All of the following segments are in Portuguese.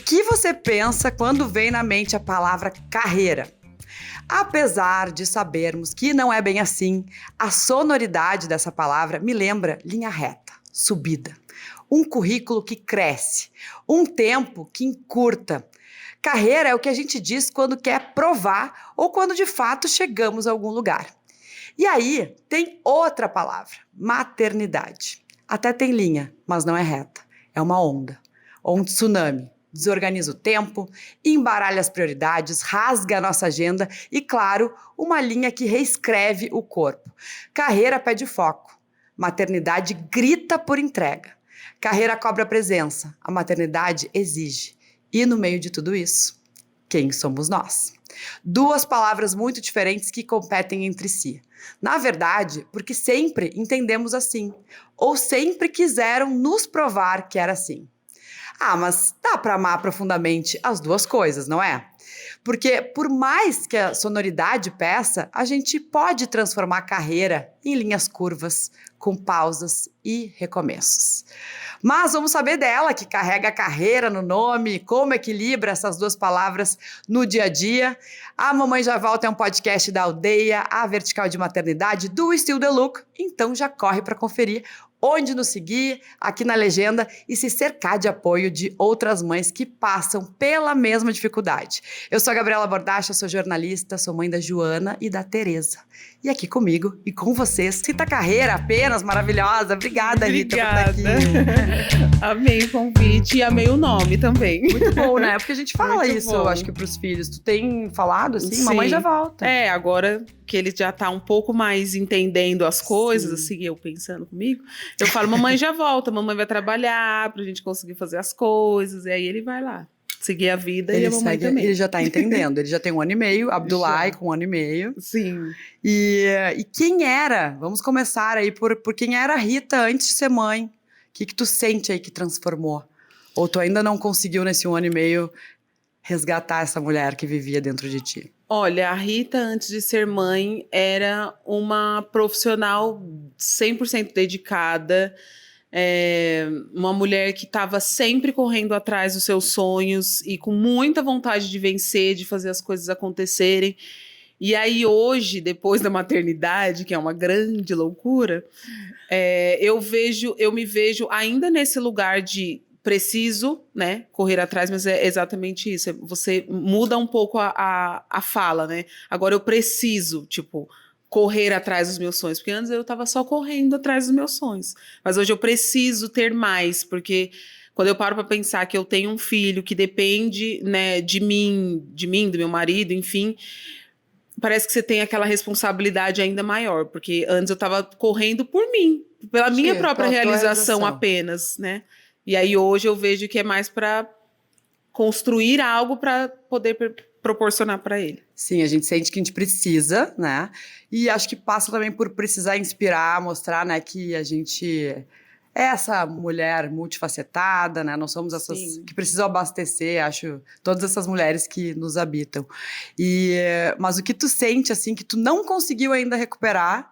que você pensa quando vem na mente a palavra carreira? Apesar de sabermos que não é bem assim, a sonoridade dessa palavra me lembra linha reta, subida. Um currículo que cresce, um tempo que encurta. Carreira é o que a gente diz quando quer provar ou quando de fato chegamos a algum lugar. E aí tem outra palavra, maternidade. Até tem linha, mas não é reta. É uma onda, ou um tsunami. Desorganiza o tempo, embaralha as prioridades, rasga a nossa agenda e, claro, uma linha que reescreve o corpo. Carreira pede foco, maternidade grita por entrega. Carreira cobra presença, a maternidade exige. E no meio de tudo isso, quem somos nós? Duas palavras muito diferentes que competem entre si. Na verdade, porque sempre entendemos assim, ou sempre quiseram nos provar que era assim. Ah, mas dá para amar profundamente as duas coisas, não é? Porque por mais que a sonoridade peça, a gente pode transformar a carreira em linhas curvas, com pausas e recomeços. Mas vamos saber dela, que carrega a carreira no nome, como equilibra essas duas palavras no dia a dia. A Mamãe Já Volta é um podcast da Aldeia, a vertical de maternidade do Still The Look, então já corre para conferir onde nos seguir, aqui na legenda, e se cercar de apoio de outras mães que passam pela mesma dificuldade. Eu sou a Gabriela Bordacha, sou jornalista, sou mãe da Joana e da Tereza. E aqui comigo e com vocês, Rita Carreira, apenas maravilhosa. Obrigada, Rita, por estar aqui. Amei o convite e amei o nome também. Muito bom, né? Porque a gente fala Muito isso, bom. eu acho que pros filhos. Tu tem falado assim? Sim. Mamãe já volta. É, agora que ele já tá um pouco mais entendendo as coisas, Sim. assim, eu pensando comigo, eu falo, mamãe já volta, mamãe vai trabalhar pra gente conseguir fazer as coisas, e aí ele vai lá, seguir a vida e a mamãe também. Ele já tá entendendo, ele já tem 1 ano e meio, Abdullah com 1 ano e meio. Sim. E quem era? Vamos começar aí por quem era a Rita antes de ser mãe. O que tu sente aí que transformou? Ou tu ainda não conseguiu nesse 1 ano e meio resgatar essa mulher que vivia dentro de ti? Olha, a Rita, antes de ser mãe, era uma profissional 100% dedicada, uma mulher que estava sempre correndo atrás dos seus sonhos e com muita vontade de vencer, de fazer as coisas acontecerem. E aí hoje, depois da maternidade, que é uma grande loucura, eu me vejo ainda nesse lugar de preciso, né, correr atrás, mas é exatamente isso. Você muda um pouco a fala, né? Agora eu preciso, tipo, correr atrás dos meus sonhos, porque antes eu estava só correndo atrás dos meus sonhos. Mas hoje eu preciso ter mais, porque quando eu paro para pensar que eu tenho um filho que depende, né, de mim, do meu marido, enfim, parece que você tem aquela responsabilidade ainda maior, porque antes eu estava correndo por mim, pela minha própria realização apenas, né? E aí hoje eu vejo que é mais para construir algo para poder proporcionar para ele. Sim, a gente sente que a gente precisa, né? E acho que passa também por precisar inspirar, mostrar, né, que a gente é essa mulher multifacetada, né? Não somos essas Sim. que precisam abastecer, acho, todas essas mulheres que nos habitam. Mas o que tu sente, assim, que tu não conseguiu ainda recuperar,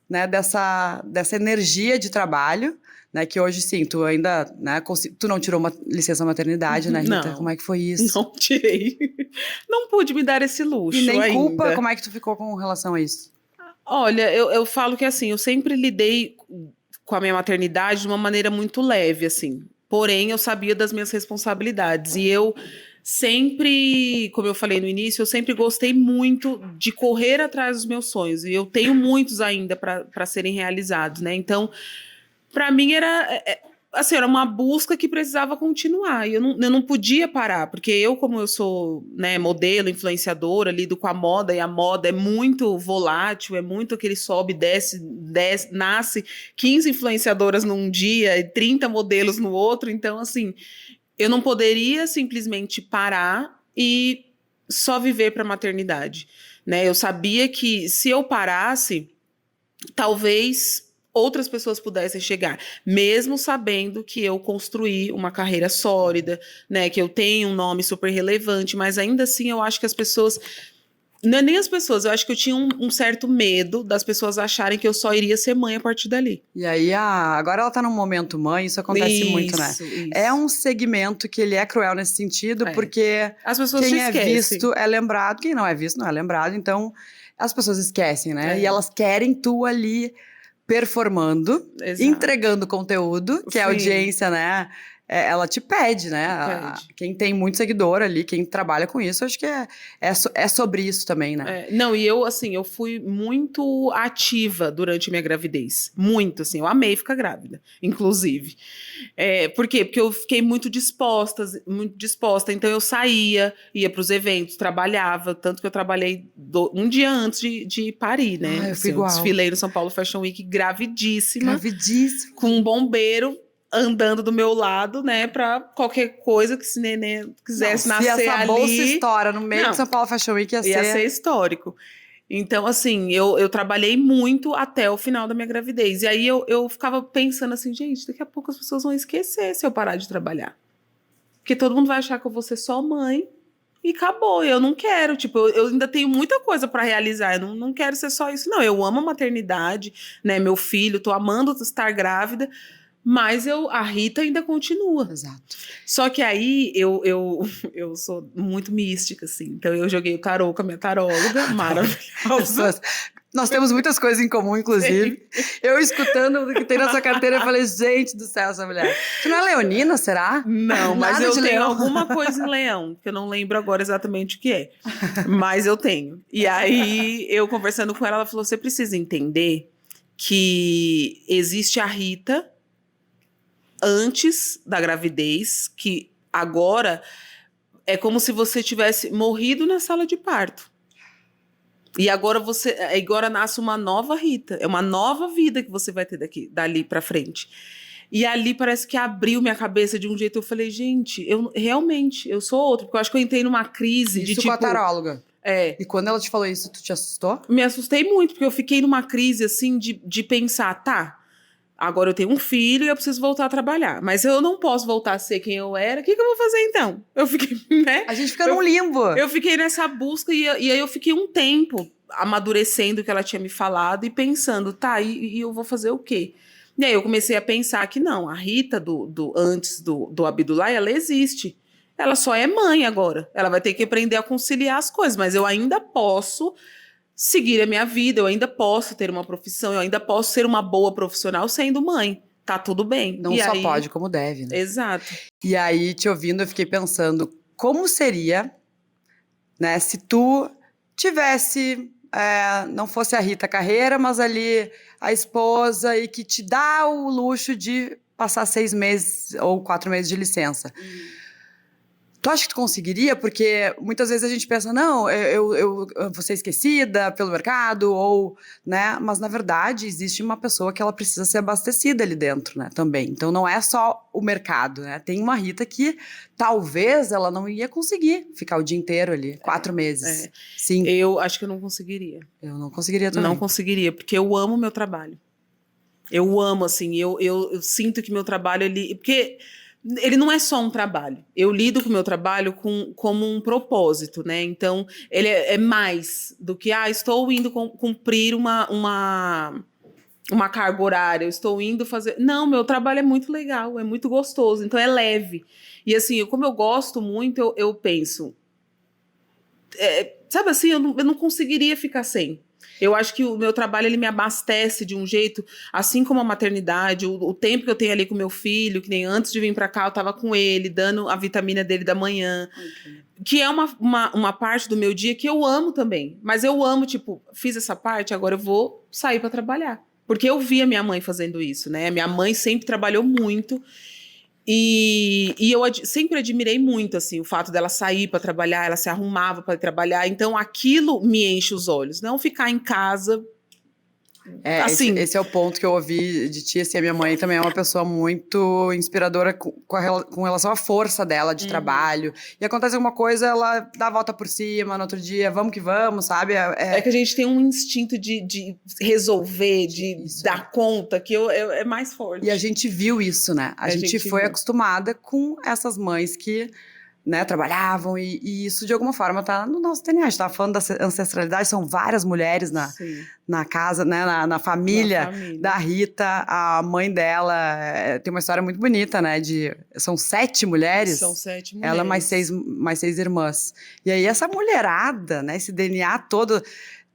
né, dessa energia de trabalho, né, que hoje, sim, tu ainda, né, tu não tirou uma licença maternidade, né, Rita? Não. Como é que foi isso? Não tirei. Não pude me dar esse luxo E nem ainda. culpa, como é que tu ficou com relação a isso? Olha, eu falo que assim, eu sempre lidei com a minha maternidade de uma maneira muito leve, assim. Porém, eu sabia das minhas responsabilidades. E eu sempre, como eu falei no início, eu sempre gostei muito de correr atrás dos meus sonhos. E eu tenho muitos ainda para serem realizados, né? Então, para mim assim, era uma busca que precisava continuar. E eu não podia parar, porque como eu sou, né, modelo, influenciadora, lido com a moda, e a moda é muito volátil, é muito aquele sobe, desce, nasce 15 influenciadoras num dia e 30 modelos no outro. Então, assim, eu não poderia simplesmente parar e só viver para a maternidade, né? Eu sabia que se eu parasse, talvez outras pessoas pudessem chegar, mesmo sabendo que eu construí uma carreira sólida, né, que eu tenho um nome super relevante, mas ainda assim eu acho que as pessoas Não é nem as pessoas, eu acho que eu tinha um certo medo das pessoas acharem que eu só iria ser mãe a partir dali. E aí, agora ela tá num momento mãe, isso acontece muito, né? Isso. É um segmento que ele é cruel nesse sentido, É. porque As pessoas quem se é esquecem. visto é lembrado, quem não é visto não é lembrado, então as pessoas esquecem, né? É. E elas querem tu ali performando, Exato. entregando conteúdo, que a Sim. audiência, né? Ela te pede, né? Pede. Quem tem muito seguidor ali, quem trabalha com isso, acho que é sobre isso também, né? Não, e eu, assim, eu fui muito ativa durante minha gravidez. Muito, assim, eu amei ficar grávida, inclusive. Por quê? Porque eu fiquei muito disposta. Então eu saía, ia para os eventos, trabalhava, tanto que eu trabalhei um dia antes de parir, né? Eu fui Assim, eu igual. desfilei no São Paulo Fashion Week gravidíssima. Gravidíssima. Com um bombeiro andando do meu lado, né, pra qualquer coisa que esse neném quisesse Não, nascer se essa ali. bolsa estoura no meio Não. de São Paulo Fashion Week, Ia ser histórico. Então, assim, eu trabalhei muito até o final da minha gravidez. E aí eu ficava pensando assim, gente, daqui a pouco as pessoas vão esquecer se eu parar de trabalhar. Porque todo mundo vai achar que eu vou ser só mãe e acabou. Eu não quero, tipo, eu ainda tenho muita coisa pra realizar. Eu não quero ser só isso, não. Eu amo a maternidade, né? Meu filho, tô amando estar grávida. Mas a Rita ainda continua. Exato. Só que aí eu sou muito mística, assim. Então eu joguei o tarô com a minha taróloga, maravilhosa. Nós temos muitas coisas em comum, inclusive. Sim. Eu escutando o que tem na sua carteira, eu falei, gente do céu, essa mulher. Tu não é leonina, será? Não, mas Nada eu de tenho leão. alguma coisa em leão, que eu não lembro agora exatamente o que é. Mas eu tenho. E aí, eu conversando com ela, ela falou, você precisa entender que existe a Rita antes da gravidez, que agora é como se você tivesse morrido na sala de parto. E agora nasce uma nova Rita, é uma nova vida que você vai ter dali pra frente. E ali parece que abriu minha cabeça de um jeito, eu falei, gente, eu sou outra, porque eu acho que eu entrei numa crise de Isso tipo... com a taróloga. E quando ela te falou isso, tu te assustou? Me assustei muito, porque eu fiquei numa crise, assim, de pensar, tá, agora eu tenho um filho e eu preciso voltar a trabalhar. Mas eu não posso voltar a ser quem eu era. O que eu vou fazer então? Eu fiquei, né? A gente fica num limbo. Eu fiquei nessa busca e aí eu fiquei um tempo amadurecendo o que ela tinha me falado e pensando, tá, e eu vou fazer o quê? E aí eu comecei a pensar que não, a Rita antes do Abdullah, ela existe. Ela só é mãe agora. Ela vai ter que aprender a conciliar as coisas, mas eu ainda posso seguir a minha vida, eu ainda posso ter uma profissão, eu ainda posso ser uma boa profissional sendo mãe. Tá tudo bem. Não só pode, como deve, né? Exato. E aí, te ouvindo, eu fiquei pensando, como seria, né, se tu tivesse, não fosse a Rita Carreira, mas ali a esposa e que te dá o luxo de passar 6 meses ou 4 meses de licença. Tu acha que tu conseguiria? Porque muitas vezes a gente pensa, não, eu vou ser esquecida pelo mercado, ou, né? Mas, na verdade, existe uma pessoa que ela precisa ser abastecida ali dentro, né? Também. Então, não é só o mercado, né? Tem uma Rita que talvez ela não ia conseguir ficar o dia inteiro ali, 4 meses. Sim. Eu acho que eu não conseguiria. Eu não conseguiria também. Não conseguiria, porque eu amo meu trabalho. Eu amo, assim, eu sinto que meu trabalho, porque ele não é só um trabalho. Eu lido com o meu trabalho como um propósito, né? Então, ele é mais do que, estou indo cumprir uma carga horária, eu estou indo fazer... Não, meu trabalho é muito legal, é muito gostoso, então é leve. E assim, como eu gosto muito, eu penso... sabe assim, eu não conseguiria ficar sem. Eu acho que o meu trabalho, ele me abastece de um jeito, assim como a maternidade, o tempo que eu tenho ali com meu filho, que nem antes de vir pra cá, eu tava com ele, dando a vitamina dele da manhã, que é uma parte do meu dia que eu amo também. Mas eu amo, tipo, fiz essa parte, agora eu vou sair pra trabalhar. Porque eu vi a minha mãe fazendo isso, né? Minha mãe sempre trabalhou muito. E eu sempre admirei muito, assim, o fato dela sair para trabalhar, ela se arrumava para trabalhar. Então, aquilo me enche os olhos. Não ficar em casa... assim. Esse é o ponto que eu ouvi de ti, assim, a minha mãe também é uma pessoa muito inspiradora com relação à força dela de trabalho. E acontece alguma coisa, ela dá a volta por cima, no outro dia, vamos que vamos, sabe? É que a gente tem um instinto de resolver, de dar conta, que é mais forte. E a gente viu isso, né? A gente foi acostumada com essas mães que... né, trabalhavam, e isso de alguma forma tá no nosso DNA. A gente tava falando da ancestralidade, são várias mulheres Sim, na casa, né, na na família família. da Rita. A mãe dela tem uma história muito bonita, né, são 7 mulheres, São 7 ela mulheres. mais 6 irmãs. E aí essa mulherada, né, esse DNA todo,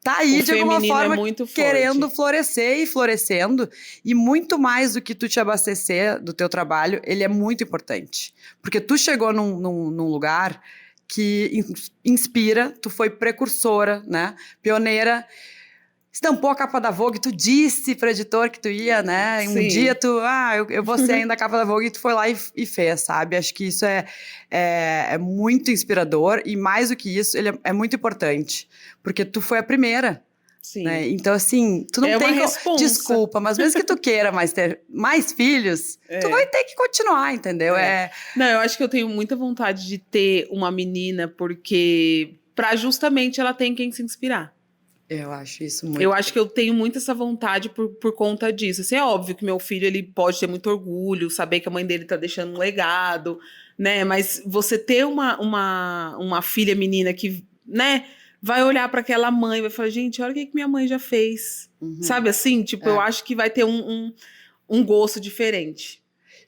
tá aí O de alguma feminino é forma muito querendo forte. florescer e florescendo, e muito mais do que tu te abastecer do teu trabalho, ele é muito importante. Porque tu chegou num lugar que inspira, tu foi precursora, né? Pioneira, estampou a capa da Vogue, tu disse para editor que tu ia, né? E um dia Sim. tu, eu vou ser ainda a capa da Vogue, e tu foi lá e fez, sabe? Acho que isso é muito inspirador, e mais do que isso, ele é muito importante, porque tu foi a primeira, né? Sim. Então, assim, tu não É uma tem responsa. desculpa, mas mesmo que tu queira ter mais filhos, tu vai É. ter que continuar, entendeu? É. Não, eu acho que eu tenho muita vontade de ter uma menina, porque para justamente ela tem quem se inspirar. Eu acho isso Eu muito. acho que eu tenho muito essa vontade por conta disso. Assim, é óbvio que meu filho ele pode ter muito orgulho, saber que a mãe dele tá deixando um legado, né? Mas você ter uma filha menina que, né, vai olhar para aquela mãe e vai falar, gente, olha o que minha mãe já fez. Uhum. Sabe assim? Tipo, eu acho que vai ter um gosto diferente.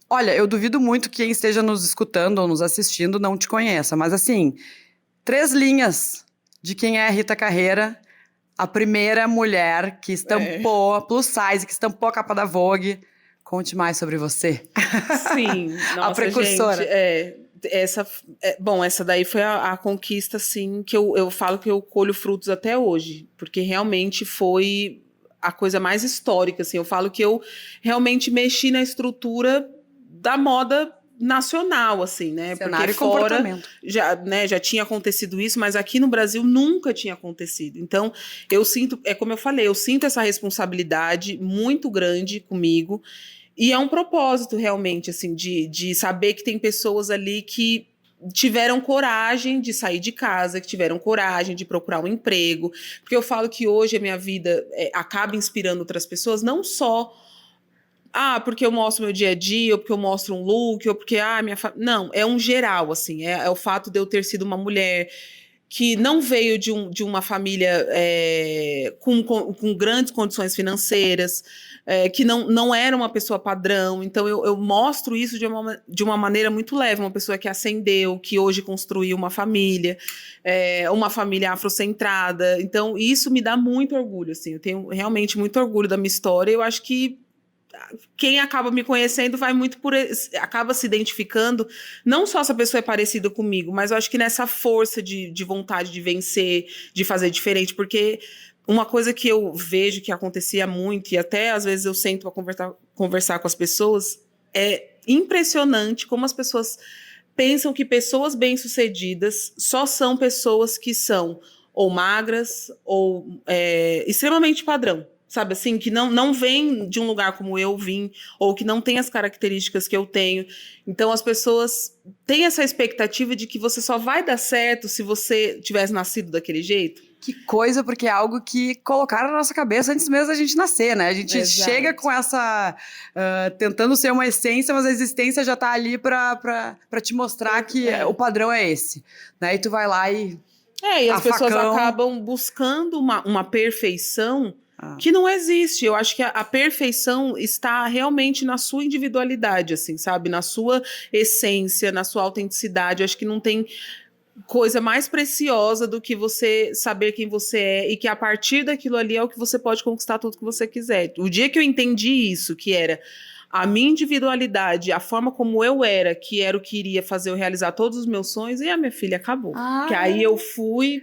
Olha, eu duvido muito que quem esteja nos escutando ou nos assistindo não te conheça, mas assim, 3 linhas de quem é a Rita Carreira, a primeira mulher que estampou a plus size, que estampou a capa da Vogue. Conte mais sobre você. Sim, A nossa, gente, precursora. bom, essa daí foi a conquista, assim, que eu falo que eu colho frutos até hoje, porque realmente foi a coisa mais histórica, assim, eu falo que eu realmente mexi na estrutura da moda nacional, assim, né, porque Cenário e fora comportamento. já tinha acontecido isso, mas aqui no Brasil nunca tinha acontecido, então eu sinto, é como eu falei, eu sinto essa responsabilidade muito grande comigo, e é um propósito, realmente, assim, de saber que tem pessoas ali que tiveram coragem de sair de casa, que tiveram coragem de procurar um emprego. Porque eu falo que hoje a minha vida acaba inspirando outras pessoas, não só. Porque eu mostro meu dia a dia, ou porque eu mostro um look, ou porque, Não, é um geral, assim. É o fato de eu ter sido uma mulher que não veio de uma família com grandes condições financeiras, que não era uma pessoa padrão. Então, eu mostro isso de uma maneira muito leve. Uma pessoa que ascendeu, que hoje construiu uma família afrocentrada. Então, isso me dá muito orgulho, assim. Eu tenho realmente muito orgulho da minha história. Eu acho que quem acaba me conhecendo vai muito acaba se identificando, não só se a pessoa é parecida comigo, mas eu acho que nessa força de vontade de vencer, de fazer diferente, porque uma coisa que eu vejo que acontecia muito, e até às vezes eu sento para conversar com as pessoas, é impressionante como as pessoas pensam que pessoas bem-sucedidas só são pessoas que são ou magras ou extremamente padrão. Sabe assim, que não vem de um lugar como eu vim, ou que não tem as características que eu tenho. Então, as pessoas têm essa expectativa de que você só vai dar certo se você tivesse nascido daquele jeito. Que coisa, porque é algo que colocaram na nossa cabeça antes mesmo da gente nascer, né? A gente chega com essa... tentando ser uma essência, mas a existência já tá ali pra te mostrar que o padrão é esse. Né? E tu vai lá e... E as pessoas acabam buscando uma perfeição que não existe. Eu acho que a perfeição está realmente na sua individualidade, assim, sabe? Na sua essência, na sua autenticidade. Eu acho que não tem coisa mais preciosa do que você saber quem você é e que a partir daquilo ali é o que você pode conquistar tudo que você quiser. O dia que eu entendi isso, que era a minha individualidade, a forma como eu era, que era o que iria fazer eu realizar todos os meus sonhos, e a minha filha acabou. Que aí eu fui...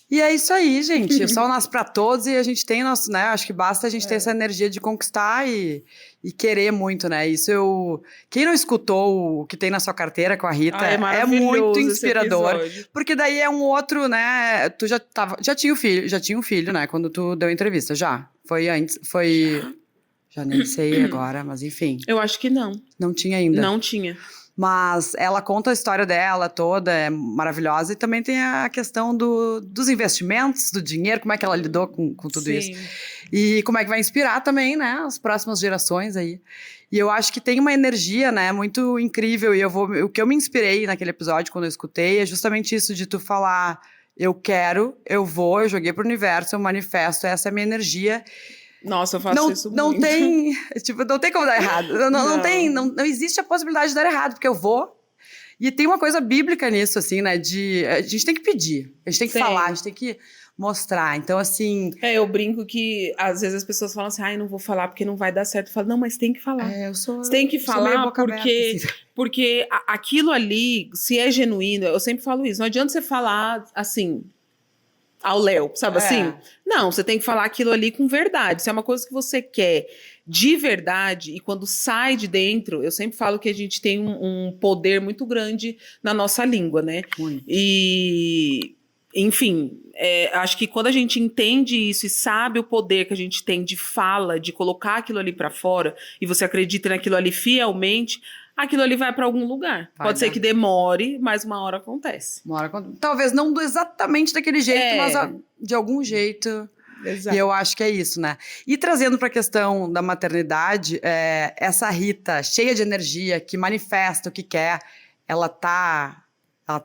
E é isso aí, gente. O sol nasce para todos e a gente tem nosso, né? Acho que basta a gente ter essa energia de conquistar e querer muito, né? Quem não escutou o que tem na sua carteira com a Rita é muito inspirador, porque daí é um outro, né? Tu já tinha um filho, né? Quando tu deu a entrevista, já. Foi antes, foi. Já nem sei agora, mas enfim. Eu acho que não. Não tinha ainda. Não tinha. Mas ela conta a história dela toda, é maravilhosa. E também tem a questão dos investimentos, do dinheiro, como é que ela lidou com tudo isso. Sim. E como é que vai inspirar também, né, as próximas gerações aí. E eu acho que tem uma energia, né, muito incrível. E o que eu me inspirei naquele episódio, quando eu escutei, é justamente isso de tu falar, eu quero, eu vou, eu joguei pro universo, eu manifesto, essa é a minha energia. Nossa, eu faço isso Não muito. tem, tipo, não tem como dar errado. Não existe a possibilidade de dar errado, porque eu vou. E tem uma coisa bíblica nisso, assim, né? A gente tem que pedir, a gente tem que Sim. falar, a gente tem que mostrar. Então, assim. Eu brinco que às vezes as pessoas falam assim, ai, não vou falar porque não vai dar certo. Eu falo, não, mas tem que falar. Você tem que sou meio falar boca aberta, assim. porque aquilo ali, se é genuíno, eu sempre falo isso. Não adianta você falar assim, ao léu, sabe assim? Não, você tem que falar aquilo ali com verdade. Se é uma coisa que você quer de verdade, e quando sai de dentro, eu sempre falo que a gente tem um poder muito grande na nossa língua, né? Muito. E, enfim, acho que quando a gente entende isso e sabe o poder que a gente tem de fala, de colocar aquilo ali pra fora, e você acredita naquilo ali fielmente, aquilo ali vai para algum lugar. Pode ser que demore, mas uma hora acontece. Talvez não exatamente daquele jeito, mas de algum jeito. Exato. E eu acho que é isso, né? E trazendo para a questão da maternidade, essa Rita cheia de energia, que manifesta o que quer, ela tá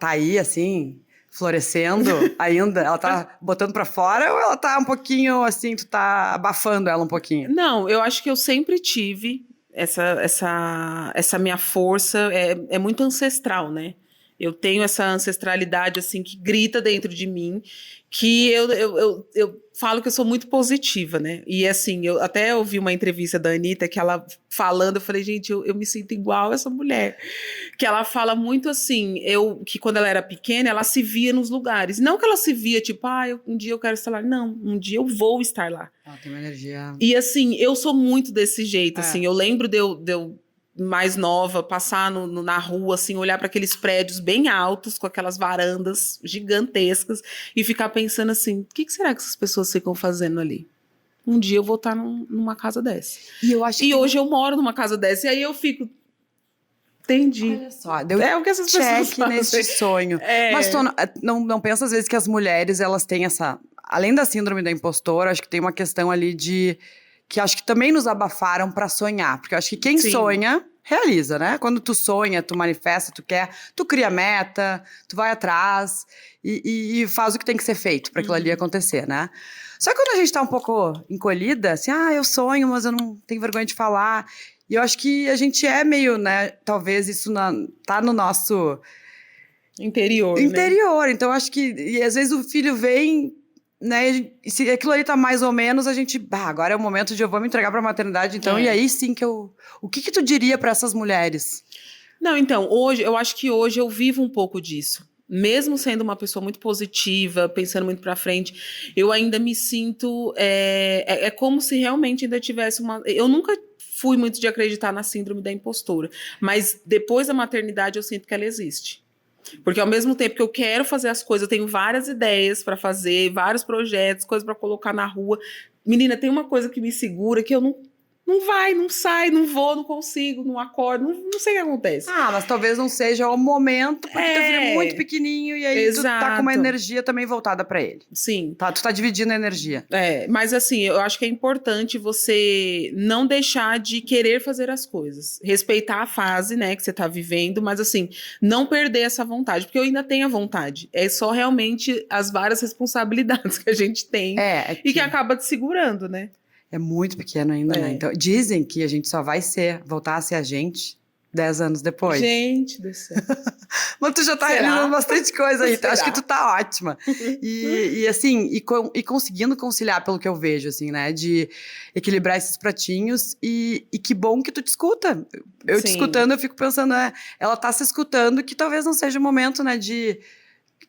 aí, assim, florescendo ainda? Ela tá botando para fora ou ela tá um pouquinho, assim, tu tá abafando ela um pouquinho? Não, eu acho que eu sempre tive essa minha força, é muito ancestral, né? Eu tenho essa ancestralidade, assim, que grita dentro de mim, que eu falo que eu sou muito positiva, né? E, assim, eu até ouvi uma entrevista da Anitta, que ela falando, eu falei, gente, eu me sinto igual essa mulher. Que ela fala muito assim, que quando ela era pequena, ela se via nos lugares. Não que ela se via, tipo, um dia eu quero estar lá. Não, um dia eu vou estar lá. Ela tem uma energia... E, assim, eu sou muito desse jeito, assim. Eu lembro de eu mais nova, passar na rua, assim, olhar para aqueles prédios bem altos, com aquelas varandas gigantescas, e ficar pensando assim, o que será que essas pessoas ficam fazendo ali? Um dia eu vou estar numa casa dessa. E hoje eu moro numa casa dessa, e aí eu fico... Entendi. Olha só, deu o que essas pessoas fazem. nesse sonho. Mas tu não pensa às vezes que as mulheres, elas têm essa... Além da síndrome da impostora, acho que tem uma questão ali de... Que acho que também nos abafaram para sonhar. Porque eu acho que quem sonha, realiza, né? Quando tu sonha, tu manifesta, tu quer, tu cria meta, tu vai atrás e faz o que tem que ser feito para aquilo ali acontecer, né? Só que quando a gente tá um pouco encolhida, assim, eu sonho, mas eu não tenho vergonha de falar. E eu acho que a gente é meio, né? Talvez isso tá no nosso... Interior, né? Então, eu acho que... E às vezes o filho vem... Né? E se aquilo ali tá mais ou menos, a gente... agora é o momento de eu vou me entregar pra maternidade, então. E aí sim que eu... O que tu diria para essas mulheres? Não, então, eu acho que hoje eu vivo um pouco disso. Mesmo sendo uma pessoa muito positiva, pensando muito pra frente, eu ainda me sinto... É como se realmente ainda tivesse uma... Eu nunca fui muito de acreditar na síndrome da impostora, mas depois da maternidade eu sinto que ela existe. Porque ao mesmo tempo que eu quero fazer as coisas, eu tenho várias ideias para fazer, vários projetos, coisas para colocar na rua. Menina, tem uma coisa que me segura que eu não vai, não sai, não vou, não consigo, não acordo, não sei o que acontece. Mas talvez não seja o momento, porque teu filho é muito pequenininho e aí tu tá com uma energia também voltada para ele. Sim. Tu tá dividindo a energia. Mas assim, eu acho que é importante você não deixar de querer fazer as coisas. Respeitar a fase, né, que você tá vivendo, mas assim, não perder essa vontade, porque eu ainda tenho a vontade. É só realmente as várias responsabilidades que a gente tem e que acaba te segurando, né? É muito pequeno ainda, né? Então, dizem que a gente só vai voltar a ser a gente 10 anos depois. Gente do céu. Mas tu já tá realizando bastante coisa aí. Acho que tu tá ótima. E assim, conseguindo conciliar, pelo que eu vejo, assim, né? De equilibrar esses pratinhos. E que bom que tu te escuta. Eu te escutando, eu fico pensando, ela tá se escutando, que talvez não seja o momento, né?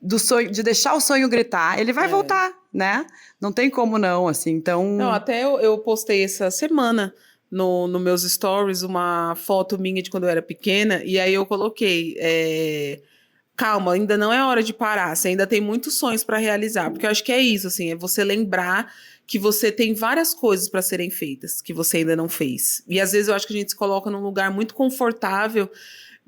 Do sonho, de deixar o sonho gritar. Ele vai voltar, né? Não tem como não, assim, então... Não, até eu postei essa semana no meus stories uma foto minha de quando eu era pequena, e aí eu coloquei, calma, ainda não é hora de parar, você ainda tem muitos sonhos para realizar, porque eu acho que é isso, assim, é você lembrar que você tem várias coisas para serem feitas, que você ainda não fez. E às vezes eu acho que a gente se coloca num lugar muito confortável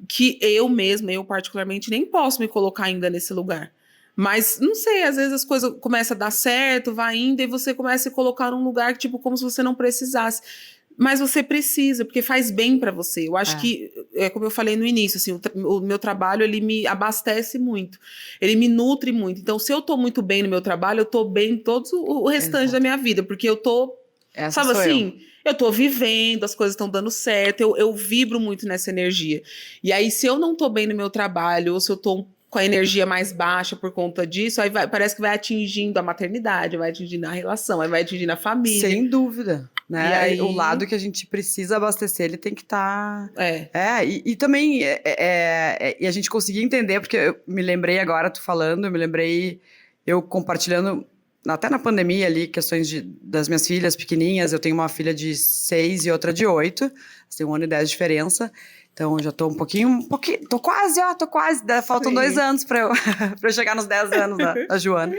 que eu mesma, eu particularmente, nem posso me colocar ainda nesse lugar. Mas, não sei, às vezes as coisas começam a dar certo, vai indo, e você começa a se colocar num lugar, tipo, como se você não precisasse. Mas você precisa, porque faz bem pra você. Eu acho que, como eu falei no início, assim, o meu trabalho, ele me abastece muito. Ele me nutre muito. Então, se eu tô muito bem no meu trabalho, eu tô bem todo o restante da minha vida, porque eu tô, Essa sabe sou assim, eu tô vivendo, as coisas estão dando certo, eu vibro muito nessa energia. E aí, se eu não tô bem no meu trabalho, ou se eu tô com a energia mais baixa por conta disso, aí parece que vai atingindo a maternidade, vai atingindo a relação, aí vai atingindo a família. Sem dúvida, E né? aí, O lado que a gente precisa abastecer, ele tem que estar... é, E também, e a gente conseguir entender, porque eu me lembrei agora, tu falando, eu me lembrei, eu compartilhando, até na pandemia ali, questões das minhas filhas pequenininhas, eu tenho uma filha de 6 e outra de 8, tem 1 ano e 10 de diferença, então eu já tô um pouquinho, tô quase, faltam Sim. 2 anos pra eu, pra eu chegar nos 10 anos da Joana,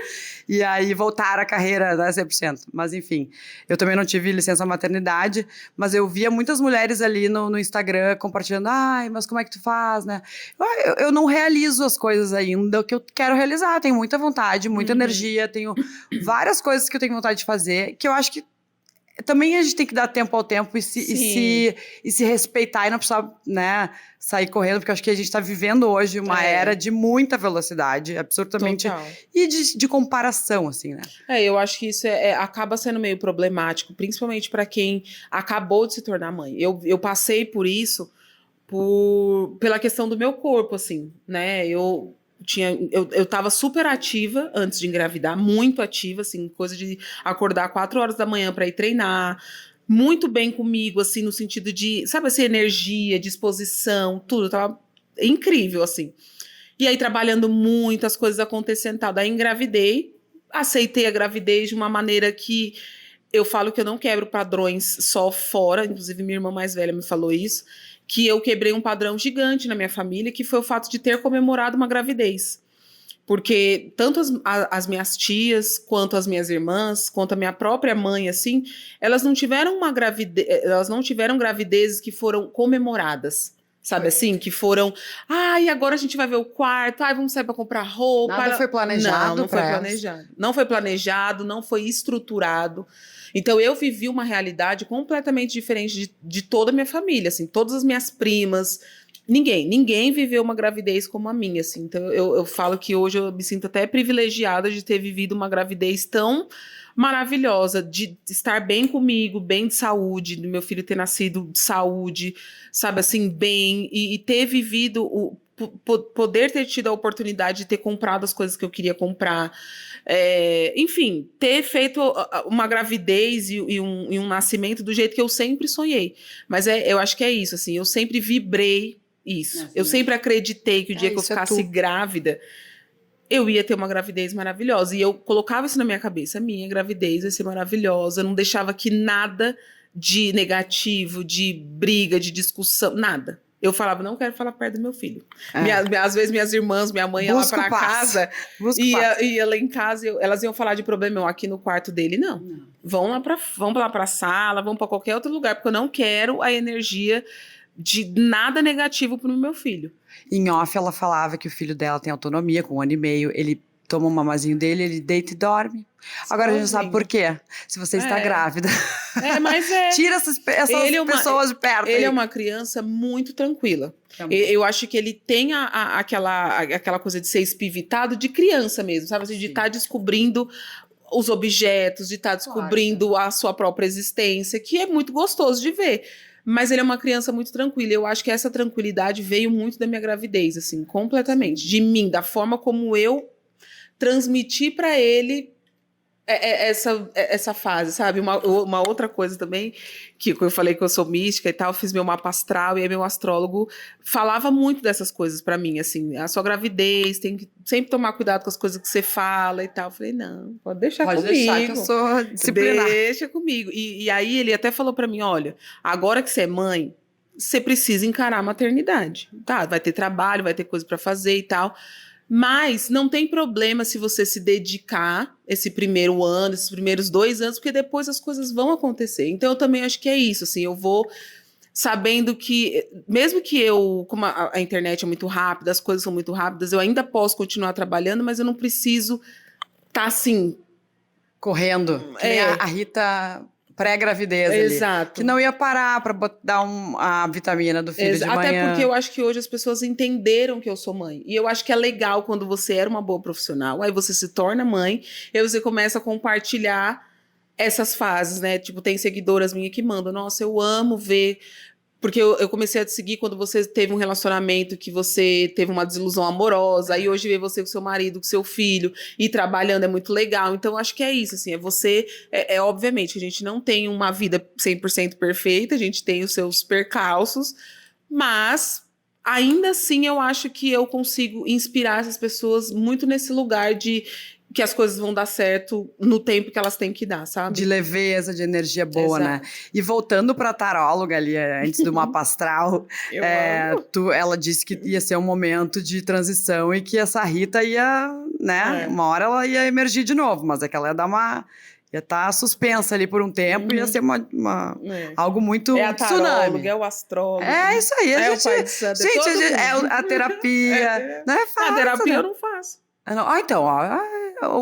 e aí voltar à carreira, né, 100%, mas enfim, eu também não tive licença maternidade, mas eu via muitas mulheres ali no Instagram compartilhando, ai, mas como é que tu faz, né? Eu não realizo as coisas ainda que eu quero realizar, tenho muita vontade, muita energia, tenho várias coisas que eu tenho vontade de fazer, que eu acho que também a gente tem que dar tempo ao tempo Sim. e se respeitar e não precisar, né, sair correndo, porque eu acho que a gente está vivendo hoje uma era de muita velocidade, absolutamente, Total. e de comparação, assim, né? Eu acho que isso acaba sendo meio problemático, principalmente para quem acabou de se tornar mãe. Eu passei por isso pela questão do meu corpo, assim, né? Eu tava super ativa antes de engravidar, muito ativa, assim, coisa de acordar 4 horas da manhã para ir treinar, muito bem comigo, assim, no sentido de, sabe assim, energia, disposição, tudo, tava incrível, assim. E aí, trabalhando muito, as coisas acontecendo e tal. Daí, engravidei, aceitei a gravidez de uma maneira que eu falo que eu não quebro padrões só fora, inclusive minha irmã mais velha me falou isso, que eu quebrei um padrão gigante na minha família, que foi o fato de ter comemorado uma gravidez. Porque tanto as minhas tias, quanto as minhas irmãs, quanto a minha própria mãe, assim, elas não tiveram elas não tiveram gravidezes que foram comemoradas. Sabe assim? Que foram, e agora a gente vai ver o quarto, vamos sair para comprar roupa. Nada foi planejado não foi pra elas. planejado. Não foi planejado, não foi estruturado. Então eu vivi uma realidade completamente diferente de toda a minha família, assim, todas as minhas primas, ninguém viveu uma gravidez como a minha, assim. Então eu falo que hoje eu me sinto até privilegiada de ter vivido uma gravidez tão maravilhosa, de estar bem comigo, bem de saúde, do meu filho ter nascido de saúde, sabe, assim, bem, e ter vivido poder ter tido a oportunidade de ter comprado as coisas que eu queria comprar, enfim, ter feito uma gravidez e um nascimento do jeito que eu sempre sonhei. Mas eu acho que é isso, assim, eu sempre vibrei isso. Eu sempre acreditei que o dia que eu ficasse grávida, eu ia ter uma gravidez maravilhosa. E eu colocava isso na minha cabeça. Minha gravidez vai ser maravilhosa. Eu não deixava que nada de negativo, de briga, de discussão, nada. Eu falava, não quero falar perto do meu filho. Às vezes minhas irmãs, minha mãe ia lá pra casa, ia lá em casa, elas iam falar de problema aqui no quarto dele. Não. Vão lá pra sala, vão pra qualquer outro lugar, porque eu não quero a energia de nada negativo pro meu filho. Em off, ela falava que o filho dela tem autonomia, com 1 ano e meio, ele toma um mamazinho dele, ele deita e dorme. Agora a gente não sabe por quê. Se você está grávida. Mas Tira essas pessoas de perto. Ele é uma criança muito tranquila. Eu acho que ele tem aquela coisa de ser espivitado de criança mesmo, sabe? Assim, de estar descobrindo os objetos, de estar descobrindo a sua própria existência, que é muito gostoso de ver. Mas ele é uma criança muito tranquila. Eu acho que essa tranquilidade veio muito da minha gravidez, assim, completamente. De mim, da forma como eu transmiti para ele essa fase, sabe? Uma outra coisa também, que eu falei que eu sou mística e tal, fiz meu mapa astral, e aí meu astrólogo falava muito dessas coisas para mim, assim, a sua gravidez, tem que sempre tomar cuidado com as coisas que você fala e tal. Eu falei, não, pode deixar comigo. Pode deixar que eu sou disciplinada. Deixa comigo. E aí ele até falou para mim, olha, agora que você é mãe, você precisa encarar a maternidade. Tá, vai ter trabalho, vai ter coisa para fazer e tal, mas não tem problema se você se dedicar esse primeiro ano, esses primeiros 2 anos, porque depois as coisas vão acontecer. Então eu também acho que é isso, assim, eu vou sabendo que, mesmo que como a internet é muito rápida, as coisas são muito rápidas, eu ainda posso continuar trabalhando, mas eu não preciso estar assim. Correndo. Que nem a Rita pré-gravidez ali. Exato. Que não ia parar pra dar a vitamina do filho de manhã. Até porque eu acho que hoje as pessoas entenderam que eu sou mãe. E eu acho que é legal quando você era uma boa profissional, aí você se torna mãe, e aí você começa a compartilhar essas fases, né? Tipo, tem seguidoras minhas que mandam, nossa, eu amo ver. Porque eu comecei a te seguir quando você teve um relacionamento que você teve uma desilusão amorosa, aí hoje ver você com seu marido, com seu filho, e trabalhando é muito legal. Então, eu acho que é isso, assim, obviamente, a gente não tem uma vida 100% perfeita, a gente tem os seus percalços, mas ainda assim eu acho que eu consigo inspirar essas pessoas muito nesse lugar de que as coisas vão dar certo no tempo que elas têm que dar, sabe? De leveza, de energia boa, Exato. né? E voltando pra taróloga ali, antes do mapa astral, ela disse que ia ser um momento de transição e que essa Rita ia, né? Uma hora ela ia emergir de novo, mas é que ela ia estar suspensa ali por um tempo e ia ser algo muito a taróloga, tsunami. É o astrólogo. É isso aí. O pai de santo. Gente, a terapia. Não é fácil. A terapia eu não faço. Então,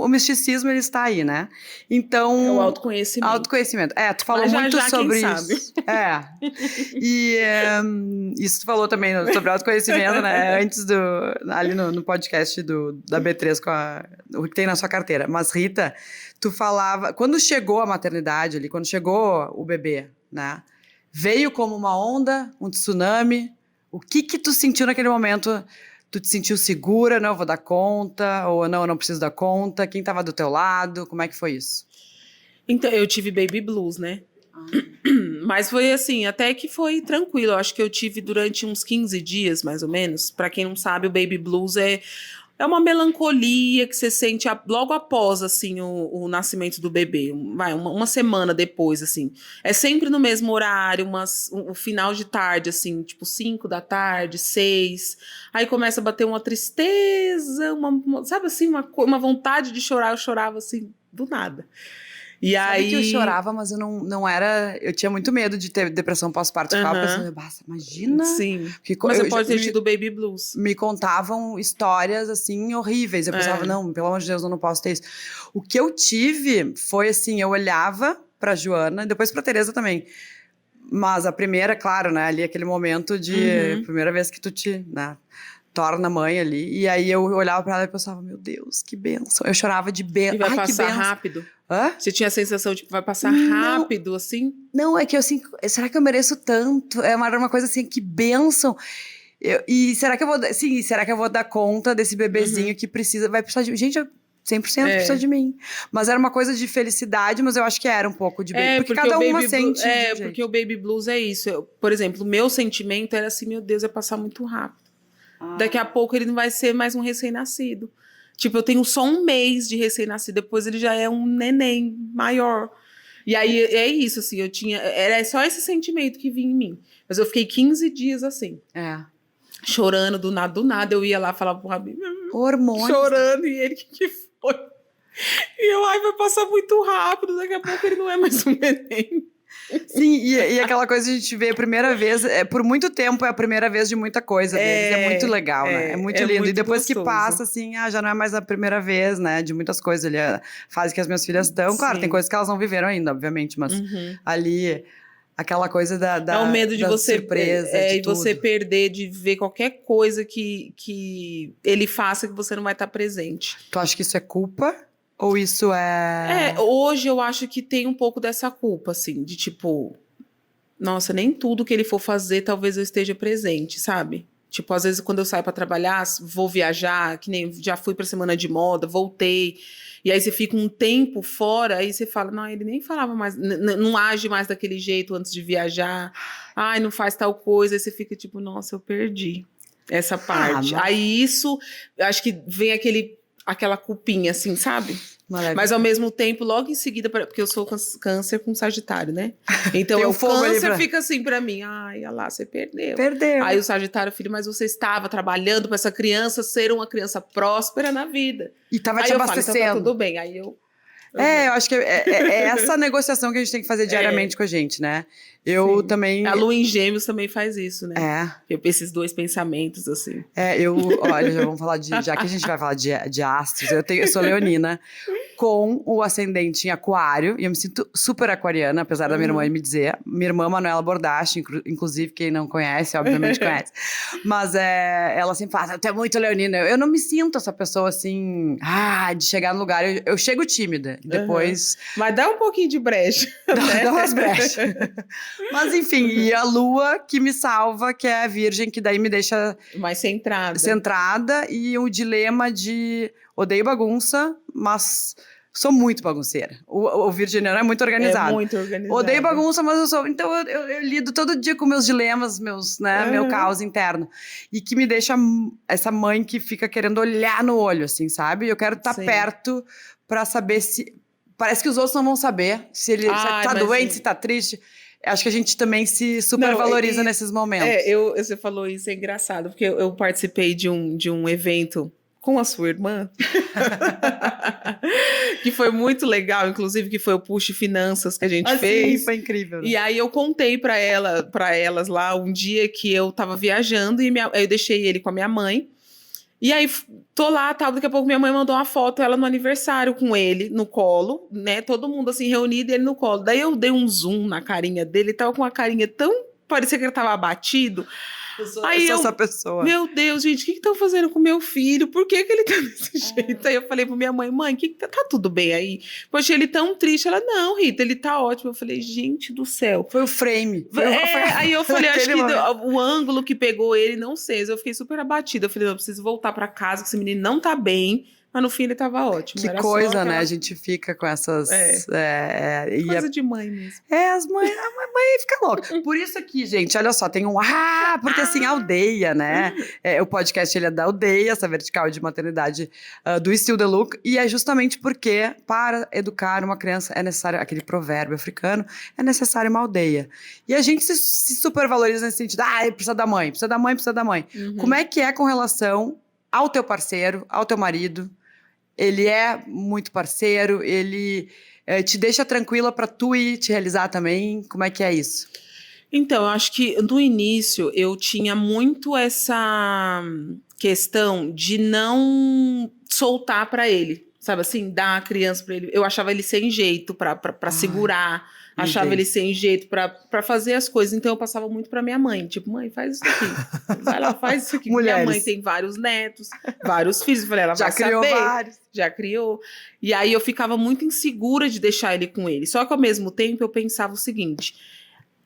o misticismo ele está aí, né? Então, é o autoconhecimento. Autoconhecimento. Tu falou muito sobre isso. E isso tu falou também sobre autoconhecimento, né? Antes ali no podcast da B3 o que tem na sua carteira. Mas, Rita, tu falava... Quando chegou a maternidade ali, quando chegou o bebê, né? Veio como uma onda, um tsunami. O que tu sentiu naquele momento? Tu te sentiu segura? Não, eu vou dar conta? Ou não, eu não preciso dar conta? Quem estava do teu lado? Como é que foi isso? Então, eu tive baby blues, né? Mas foi assim, até que foi tranquilo. Eu acho que eu tive durante uns 15 dias, mais ou menos. Pra quem não sabe, o baby blues é uma melancolia que você sente logo após, assim, o nascimento do bebê. Uma semana depois, assim. É sempre no mesmo horário, o final de tarde, assim, tipo 5 da tarde, 6. Aí começa a bater uma tristeza, sabe assim, uma vontade de chorar. Eu chorava, assim, do nada. E Sabe aí... que eu chorava, mas eu não era... Eu tinha muito medo de ter depressão pós-parto. Ficava pensando, imagina... Sim, mas você pode ter tido baby blues. Me contavam histórias, assim, horríveis. Eu pensava, não, pelo amor de Deus, eu não posso ter isso. O que eu tive foi, assim, eu olhava pra Joana, e depois pra Tereza também. Mas a primeira, claro, né, ali aquele momento de... Primeira vez que tu né, torna mãe ali. E aí eu olhava pra ela e pensava, meu Deus, que bênção. Eu chorava de bênção. E vai passar rápido. Você tinha a sensação de que vai passar rápido, assim? Não, é que eu assim, será que eu mereço tanto? Era uma coisa assim, que bênção. E será que eu vou dar conta desse bebezinho que vai precisar de... Gente, 100% precisa de mim. Mas era uma coisa de felicidade, mas eu acho que era um pouco de... porque cada uma sente porque o baby blues é isso. Por exemplo, o meu sentimento era assim, meu Deus, vai passar muito rápido. Daqui a pouco ele não vai ser mais um recém-nascido. Tipo, eu tenho só um mês de recém-nascido, depois ele já é um neném maior. E aí, é isso, assim, era só esse sentimento que vinha em mim. Mas eu fiquei 15 dias assim. Chorando do nada, eu ia lá falar pro Rabi. Hormônio. Chorando, e ele, que foi? E eu, vai passar muito rápido, daqui a pouco ele não é mais um neném. Sim, e aquela coisa de a gente ver a primeira vez, por muito tempo é a primeira vez de muita coisa deles, é muito legal, né? É muito lindo. Muito e depois gostoso. Que passa, assim, já não é mais a primeira vez, né? De muitas coisas ali, a fase que as minhas filhas estão. Claro, tem coisas que elas não viveram ainda, obviamente, mas ali, aquela coisa da é o medo de você surpresa, e você perder, de ver qualquer coisa que ele faça que você não vai estar presente. Tu acha que isso é culpa? Ou isso hoje eu acho que tem um pouco dessa culpa, assim, de tipo, nossa, nem tudo que ele for fazer talvez eu esteja presente, sabe? Tipo, às vezes quando eu saio pra trabalhar, vou viajar, que nem já fui pra semana de moda, voltei, e aí você fica um tempo fora, aí você fala, não, ele nem falava mais, não age mais daquele jeito antes de viajar, não faz tal coisa, aí você fica tipo, nossa, eu perdi essa parte. Aí isso, acho que vem aquela culpinha, assim, sabe? Maravilha. Mas ao mesmo tempo, logo em seguida, porque eu sou câncer com Sagitário, né? Então o câncer fica assim pra mim, olha lá, você perdeu. Aí o Sagitário, filho, mas você estava trabalhando pra essa criança ser uma criança próspera na vida. E tava aí te eu abastecendo. falo, então tá tudo bem. Aí eu Eu acho que é essa negociação que a gente tem que fazer diariamente com a gente, né? Eu Sim. também... A lua em Gêmeos também faz isso, né? É. Esses dois pensamentos, assim. Olha, já vamos falar já que a gente vai falar de astros, eu sou leonina, com o ascendente em aquário, e eu me sinto super aquariana, apesar da minha irmã me dizer. Minha irmã, Manuela Bordache, inclusive, quem não conhece, obviamente conhece. Mas ela sempre fala, tu é muito leonina. Eu não me sinto essa pessoa, assim, de chegar no lugar. Eu chego tímida, depois... Mas dá um pouquinho de brecha. Dá umas brechas. Mas, enfim, e a lua que me salva, que é a virgem, que daí me deixa... Mais centrada. Centrada, e o dilema de odeio bagunça, mas sou muito bagunceira. O virginiano é muito organizado. É muito organizado. Odeio bagunça, mas eu sou... Então eu lido todo dia com meus dilemas, meu caos interno. E que me deixa essa mãe que fica querendo olhar no olho, assim, sabe? Eu quero estar perto pra saber se... Parece que os outros não vão saber se ele tá doente, se tá triste. Acho que a gente também se supervaloriza nesses momentos. Você falou isso, é engraçado, porque eu participei de um evento com a sua irmã, que foi muito legal, inclusive, que foi o Push Finanças que a gente fez. Sim, foi incrível. Né? E aí eu contei para elas lá um dia que eu tava viajando e eu deixei ele com a minha mãe. E aí, tô lá, tal, daqui a pouco minha mãe mandou uma foto, ela no aniversário com ele, no colo, né? Todo mundo, assim, reunido, ele no colo. Daí eu dei um zoom na carinha dele, ele tava com uma carinha tão... Parecia que ele tava abatido. Eu sou essa pessoa. Meu Deus, gente, o que estão fazendo com meu filho? Por que ele tá desse jeito? Aí eu falei pra minha mãe, tá tudo bem aí? Poxa, ele tão triste. Ela, não, Rita, ele tá ótimo. Eu falei, gente do céu. Foi o frame. Aí eu falei, acho que o ângulo que pegou ele, não sei. Eu fiquei super abatida. Eu falei, eu preciso voltar pra casa, que esse menino não tá bem. Mas no fim ele tava ótimo. Que coisa, né? A gente fica com essas... Coisa de mãe mesmo. A mãe fica louca. Por isso aqui, gente, olha só, tem porque assim, a aldeia, né? O podcast, ele é da aldeia, essa vertical de maternidade do Still the Look, e é justamente porque para educar uma criança é necessário, aquele provérbio africano, é necessário uma aldeia. E a gente se supervaloriza nesse sentido, precisa da mãe, precisa da mãe, precisa da mãe. Como é que é com relação ao teu parceiro, ao teu marido? Ele é muito parceiro, ele te deixa tranquila para tu ir te realizar também? Como é que é isso? Então, eu acho que no início eu tinha muito essa questão de não soltar para ele, sabe assim, dar a criança para ele. Eu achava ele sem jeito para segurar, achava ele sem jeito para fazer as coisas. Então eu passava muito para minha mãe, tipo, mãe, faz isso aqui. Vai lá, faz isso aqui. Minha mãe tem vários netos, vários filhos. Eu falei, ela já vai criou saber. Vários. Já criou. E aí eu ficava muito insegura de deixar ele com ele. Só que ao mesmo tempo eu pensava o seguinte,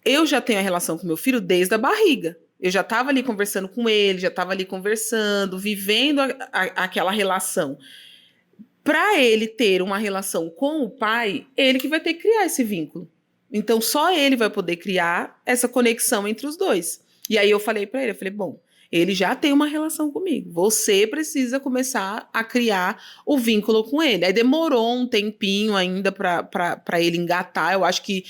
eu já tenho a relação com meu filho desde a barriga. Eu já estava ali conversando com ele, já estava ali conversando, vivendo aquela relação. Para ele ter uma relação com o pai, ele que vai ter que criar esse vínculo. Então, só ele vai poder criar essa conexão entre os dois. E aí eu falei para ele, bom, ele já tem uma relação comigo. Você precisa começar a criar o vínculo com ele. Aí demorou um tempinho ainda para ele engatar. Eu acho que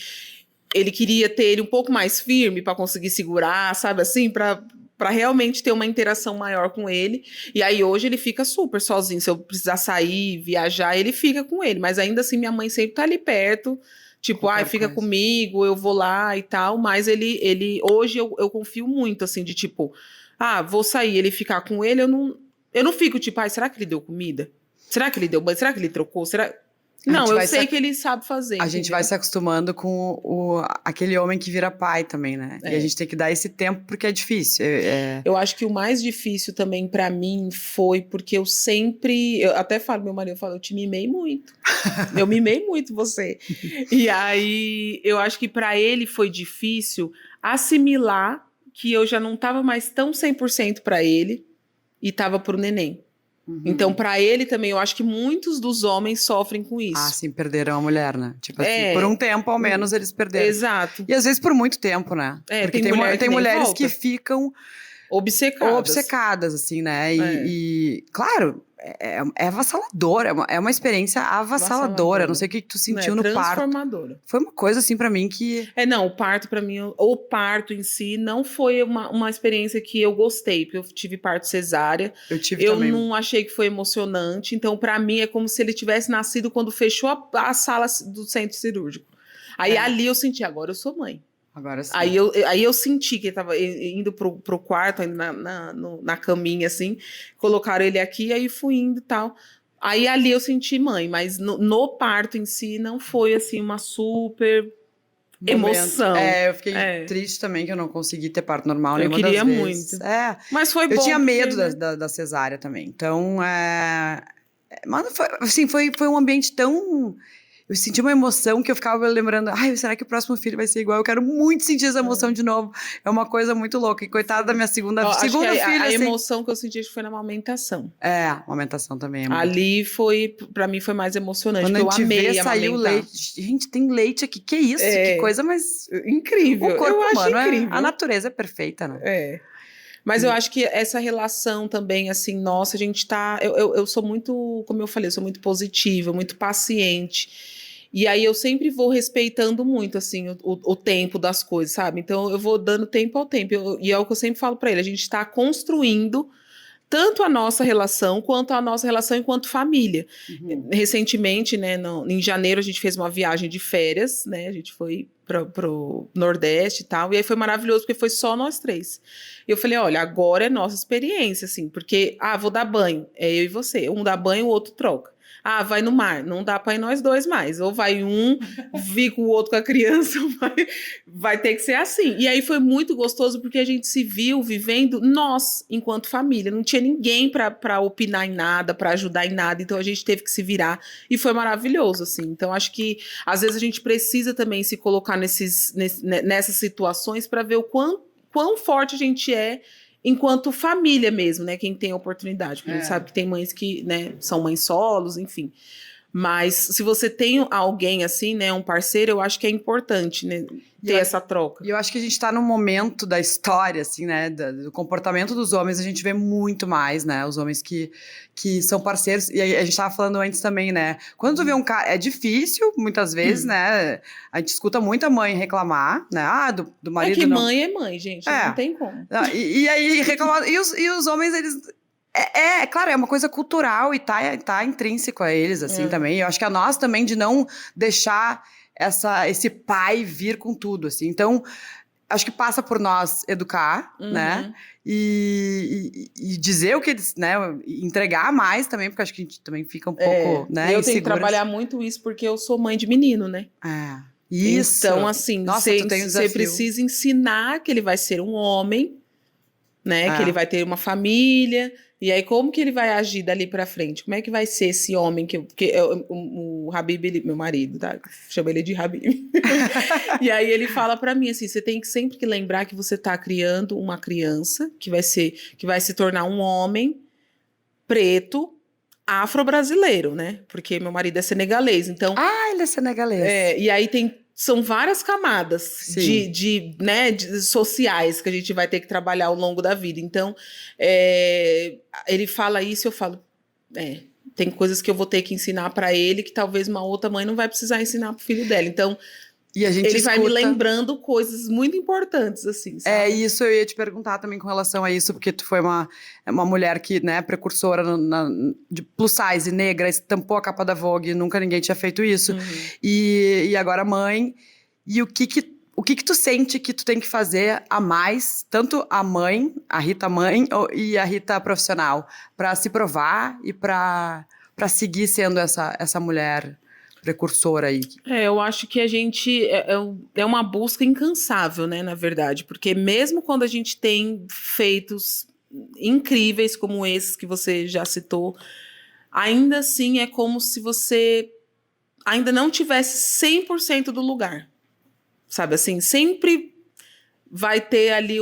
ele queria ter ele um pouco mais firme para conseguir segurar, sabe assim? Para realmente ter uma interação maior com ele. E aí hoje ele fica super sozinho. Se eu precisar sair, viajar, ele fica com ele. Mas ainda assim minha mãe sempre tá ali perto. Tipo, fica comigo, eu vou lá e tal. Mas ele hoje eu confio muito, assim, de tipo... vou sair, ele ficar com ele, eu não fico tipo, será que ele deu comida? Será que ele deu banho? Será que ele trocou? Não, eu sei que ele sabe fazer. A gente vai se acostumando com aquele homem que vira pai também, né? E a gente tem que dar esse tempo porque é difícil. Eu acho que o mais difícil também pra mim foi porque eu até falo, meu marido, eu te mimei muito. Eu mimei muito você. E aí, eu acho que pra ele foi difícil assimilar que eu já não tava mais tão 100% pra ele e tava pro neném. Então, pra ele também, eu acho que muitos dos homens sofrem com isso. Sim, perderam a mulher, né? Tipo assim, por um tempo, ao menos, eles perderam. Exato. E às vezes por muito tempo, né? Porque tem mulheres que ficam obcecadas, assim, né? E claro, é avassalador, é uma experiência avassaladora. Não sei o que tu sentiu no parto. Transformadora. Foi uma coisa, assim, pra mim que... Não, o parto pra mim, o parto em si não foi uma experiência que eu gostei, porque eu tive parto cesárea. Eu tive também. Eu não achei que foi emocionante, então pra mim é como se ele tivesse nascido quando fechou a sala do centro cirúrgico. Aí ali eu senti, agora eu sou mãe. Agora sim. Aí eu senti que ele tava indo pro quarto, indo na caminha, assim. Colocaram ele aqui, aí fui indo e tal. Aí ali eu senti mãe, mas no parto em si não foi, assim, uma super emoção. Eu fiquei triste também que eu não consegui ter parto normal nenhuma das vezes. Eu queria muito. Mas foi bom. Eu tinha medo da cesárea também. Então, mas foi um ambiente tão... Eu senti uma emoção que eu ficava lembrando, será que o próximo filho vai ser igual? Eu quero muito sentir essa emoção de novo. É uma coisa muito louca. E coitada da minha segunda filha. A emoção que eu senti foi na amamentação. A amamentação também é muito... Ali pra mim foi mais emocionante, quando porque eu amei saiu o leite. Gente, tem leite aqui, que isso? Que coisa mais... Incrível. O corpo humano, incrível. A natureza é perfeita, né? Mas eu acho que essa relação também, assim, nossa, a gente tá... Eu sou muito, como eu falei, eu sou muito positiva, muito paciente. E aí eu sempre vou respeitando muito, assim, o tempo das coisas, sabe? Então eu vou dando tempo ao tempo. E é o que eu sempre falo pra ele, a gente está construindo tanto a nossa relação, quanto a nossa relação enquanto família. Recentemente, né, em janeiro, a gente fez uma viagem de férias, né? A gente foi pro Nordeste e tal, e aí foi maravilhoso, porque foi só nós três. E eu falei, olha, agora é nossa experiência, assim, porque, vou dar banho, é eu e você. Um dá banho, o outro troca. Vai no mar, não dá para ir nós dois mais. Ou vai um, fica o outro com a criança, vai ter que ser assim. E aí foi muito gostoso, porque a gente se viu vivendo nós, enquanto família. Não tinha ninguém para opinar em nada, para ajudar em nada. Então a gente teve que se virar. E foi maravilhoso, assim. Então acho que, às vezes, a gente precisa também se colocar nessas situações para ver o quão forte a gente é enquanto família mesmo, né? Quem tem a oportunidade. Porque a gente sabe que tem mães que, né, são mães solos, enfim. Mas se você tem alguém assim, né, um parceiro, eu acho que é importante, né, ter essa troca. E eu acho que a gente tá num momento da história, assim, né, do comportamento dos homens, a gente vê muito mais, né, os homens que são parceiros, e a gente tava falando antes também, né, quando tu vê um cara, é difícil, muitas vezes, né, a gente escuta muita mãe reclamar, né, do marido que mãe é mãe, gente, não tem como. E aí reclamar, e os homens, eles... claro, é uma coisa cultural e tá intrínseco a eles, assim, também. Eu acho que a nós também, de não deixar esse pai vir com tudo, assim. Então, acho que passa por nós educar, né? E dizer o que eles, né? Entregar mais também, porque acho que a gente também fica um pouco, né? Eu tenho que trabalhar muito isso, porque eu sou mãe de menino, né? Isso. Então, assim, você precisa ensinar que ele vai ser um homem, né? Que ele vai ter uma família. E aí, como que ele vai agir dali pra frente? Como é que vai ser esse homem o Habib, meu marido, tá? Chama ele de Habib. E aí ele fala pra mim assim, você tem que sempre que lembrar que você tá criando uma criança que vai se tornar um homem preto, afro-brasileiro, né? Porque meu marido é senegalês, então... ele é senegalês. E aí são várias camadas né, sociais que a gente vai ter que trabalhar ao longo da vida. Então, ele fala isso, eu falo, tem coisas que eu vou ter que ensinar para ele que talvez uma outra mãe não vai precisar ensinar pro filho dela. Então, e a gente vai me lembrando coisas muito importantes, assim, sabe? Isso eu ia te perguntar também com relação a isso, porque tu foi uma mulher que, né, precursora de plus size, negra, estampou a capa da Vogue, nunca ninguém tinha feito isso. E agora mãe. E o que tu sente que tu tem que fazer a mais, tanto a mãe, a Rita mãe, e a Rita profissional, para se provar e para seguir sendo essa mulher precursora aí? Eu acho que a gente é uma busca incansável, né, na verdade, porque mesmo quando a gente tem feitos incríveis como esses que você já citou, ainda assim é como se você ainda não tivesse 100% do lugar, sabe, assim, sempre vai ter ali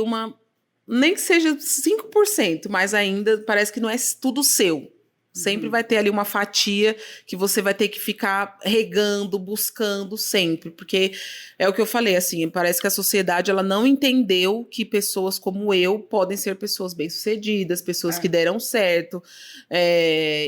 nem que seja 5%, mas ainda parece que não é tudo seu, Sempre vai ter ali uma fatia que você vai ter que ficar regando, buscando sempre. Porque é o que eu falei, assim, parece que a sociedade ela não entendeu que pessoas como eu podem ser pessoas bem-sucedidas, pessoas que deram certo.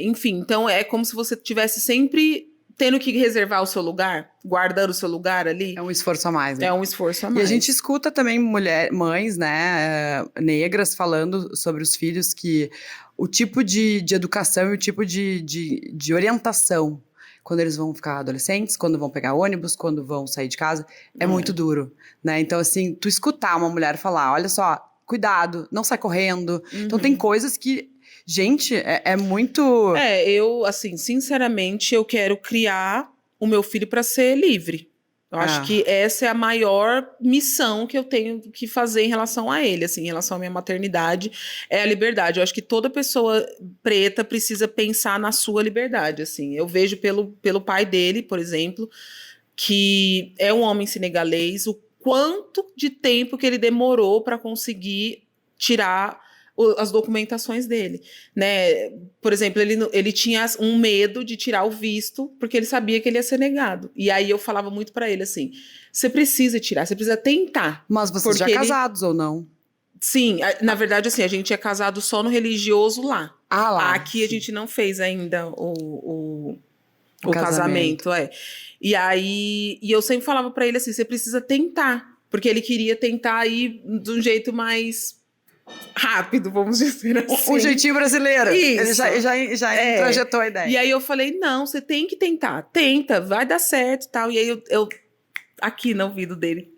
Enfim, então é como se você tivesse sempre tendo que reservar o seu lugar, guardando o seu lugar ali. É um esforço a mais, né? É um esforço a E mais. a gente escuta também mães, né, negras falando sobre os filhos que o tipo de educação e o tipo de orientação quando eles vão ficar adolescentes, quando vão pegar ônibus, quando vão sair de casa, é muito duro, né? Então, assim, tu escutar uma mulher falar, olha só, cuidado, não sai correndo. Então, tem coisas que, gente, é muito... Eu, assim, sinceramente, eu quero criar o meu filho para ser livre. Eu acho que essa é a maior missão que eu tenho que fazer em relação a ele, assim, em relação à minha maternidade, é a liberdade. Eu acho que toda pessoa preta precisa pensar na sua liberdade, assim. Eu vejo pelo pai dele, por exemplo, que é um homem senegalês, o quanto de tempo que ele demorou para conseguir tirar as documentações dele, né? Por exemplo, ele tinha um medo de tirar o visto, porque ele sabia que ele ia ser negado. E aí eu falava muito para ele assim, você precisa tirar, você precisa tentar. Mas vocês já casados ou não? Sim, na verdade, assim, a gente é casado só no religioso lá. Lá. Aqui a gente não fez ainda o casamento, E aí, eu sempre falava para ele assim, você precisa tentar, porque ele queria tentar ir de um jeito mais rápido, vamos dizer assim. Um jeitinho brasileiro. Isso. Ele já introjetou a ideia. E aí eu falei, não, você tem que tentar. Tenta, vai dar certo e tal. E aí eu aqui no ouvido dele,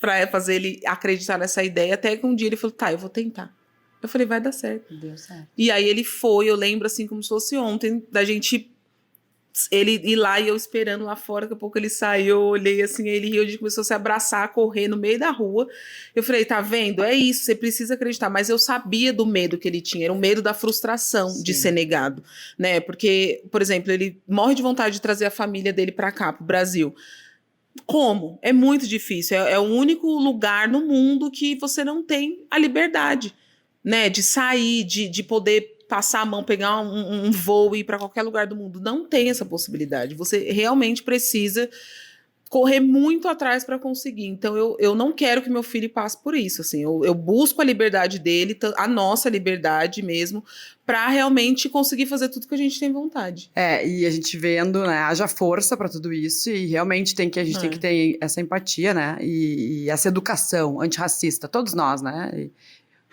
pra fazer ele acreditar nessa ideia, até que um dia ele falou, tá, eu vou tentar. Eu falei, vai dar certo. Deu certo. E aí ele foi, eu lembro assim como se fosse ontem, da gente... Ele ir lá e eu esperando lá fora, daqui a pouco ele saiu, eu olhei assim, ele riu, a gente começou a se abraçar, a correr no meio da rua. Eu falei, tá vendo? É isso, você precisa acreditar. Mas eu sabia do medo que ele tinha, era o medo da frustração de ser negado, né? Porque, por exemplo, ele morre de vontade de trazer a família dele pra cá, pro Brasil. Como? É muito difícil, é o único lugar no mundo que você não tem a liberdade, né? De sair, de poder passar a mão, pegar um voo e ir para qualquer lugar do mundo. Não tem essa possibilidade. Você realmente precisa correr muito atrás para conseguir. Então, eu não quero que meu filho passe por isso. Assim, eu busco a liberdade dele, a nossa liberdade mesmo, para realmente conseguir fazer tudo que a gente tem vontade. E a gente vendo, né, haja força para tudo isso e realmente a gente tem que ter essa empatia, né, e essa educação antirracista, todos nós, né,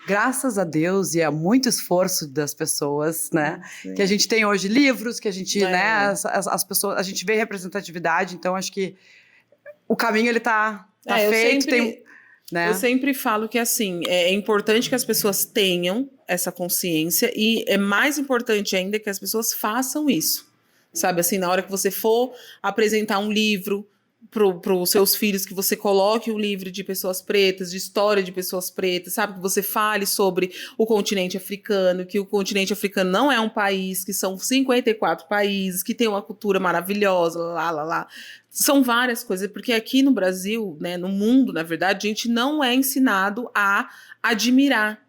graças a Deus e a muito esforço das pessoas, né? Sim. Que a gente tem hoje livros, que a gente, né? As pessoas, a gente vê representatividade, então acho que o caminho ele tá feito. Eu sempre falo que assim é importante que as pessoas tenham essa consciência e é mais importante ainda que as pessoas façam isso, sabe? Assim, na hora que você for apresentar um livro para os seus filhos, que você coloque um livro de pessoas pretas, de história de pessoas pretas, sabe? Que você fale sobre o continente africano, que o continente africano não é um país, que são 54 países, que tem uma cultura maravilhosa, lá. São várias coisas, porque aqui no Brasil, né, no mundo, na verdade, a gente não é ensinado a admirar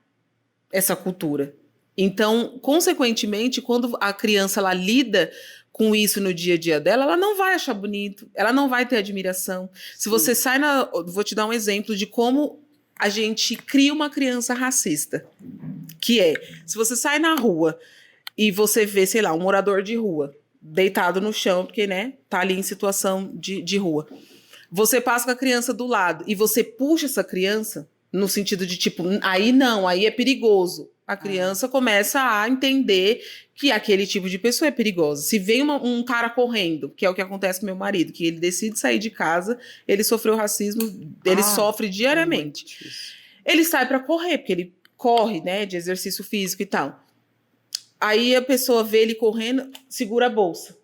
essa cultura. Então, consequentemente, quando a criança ela lida com isso no dia a dia dela, ela não vai achar bonito, ela não vai ter admiração. Se você sai vou te dar um exemplo de como a gente cria uma criança racista, que se você sai na rua e você vê, sei lá, um morador de rua, deitado no chão, porque, né, tá ali em situação de rua, você passa com a criança do lado e você puxa essa criança, no sentido de tipo, aí não, aí é perigoso. A criança começa a entender que aquele tipo de pessoa é perigosa. Se vem um cara correndo, que é o que acontece com meu marido, que ele decide sair de casa, ele sofreu racismo, ele sofre diariamente. Ele sai para correr, porque ele corre, né, de exercício físico e tal. Aí a pessoa vê ele correndo, segura a bolsa.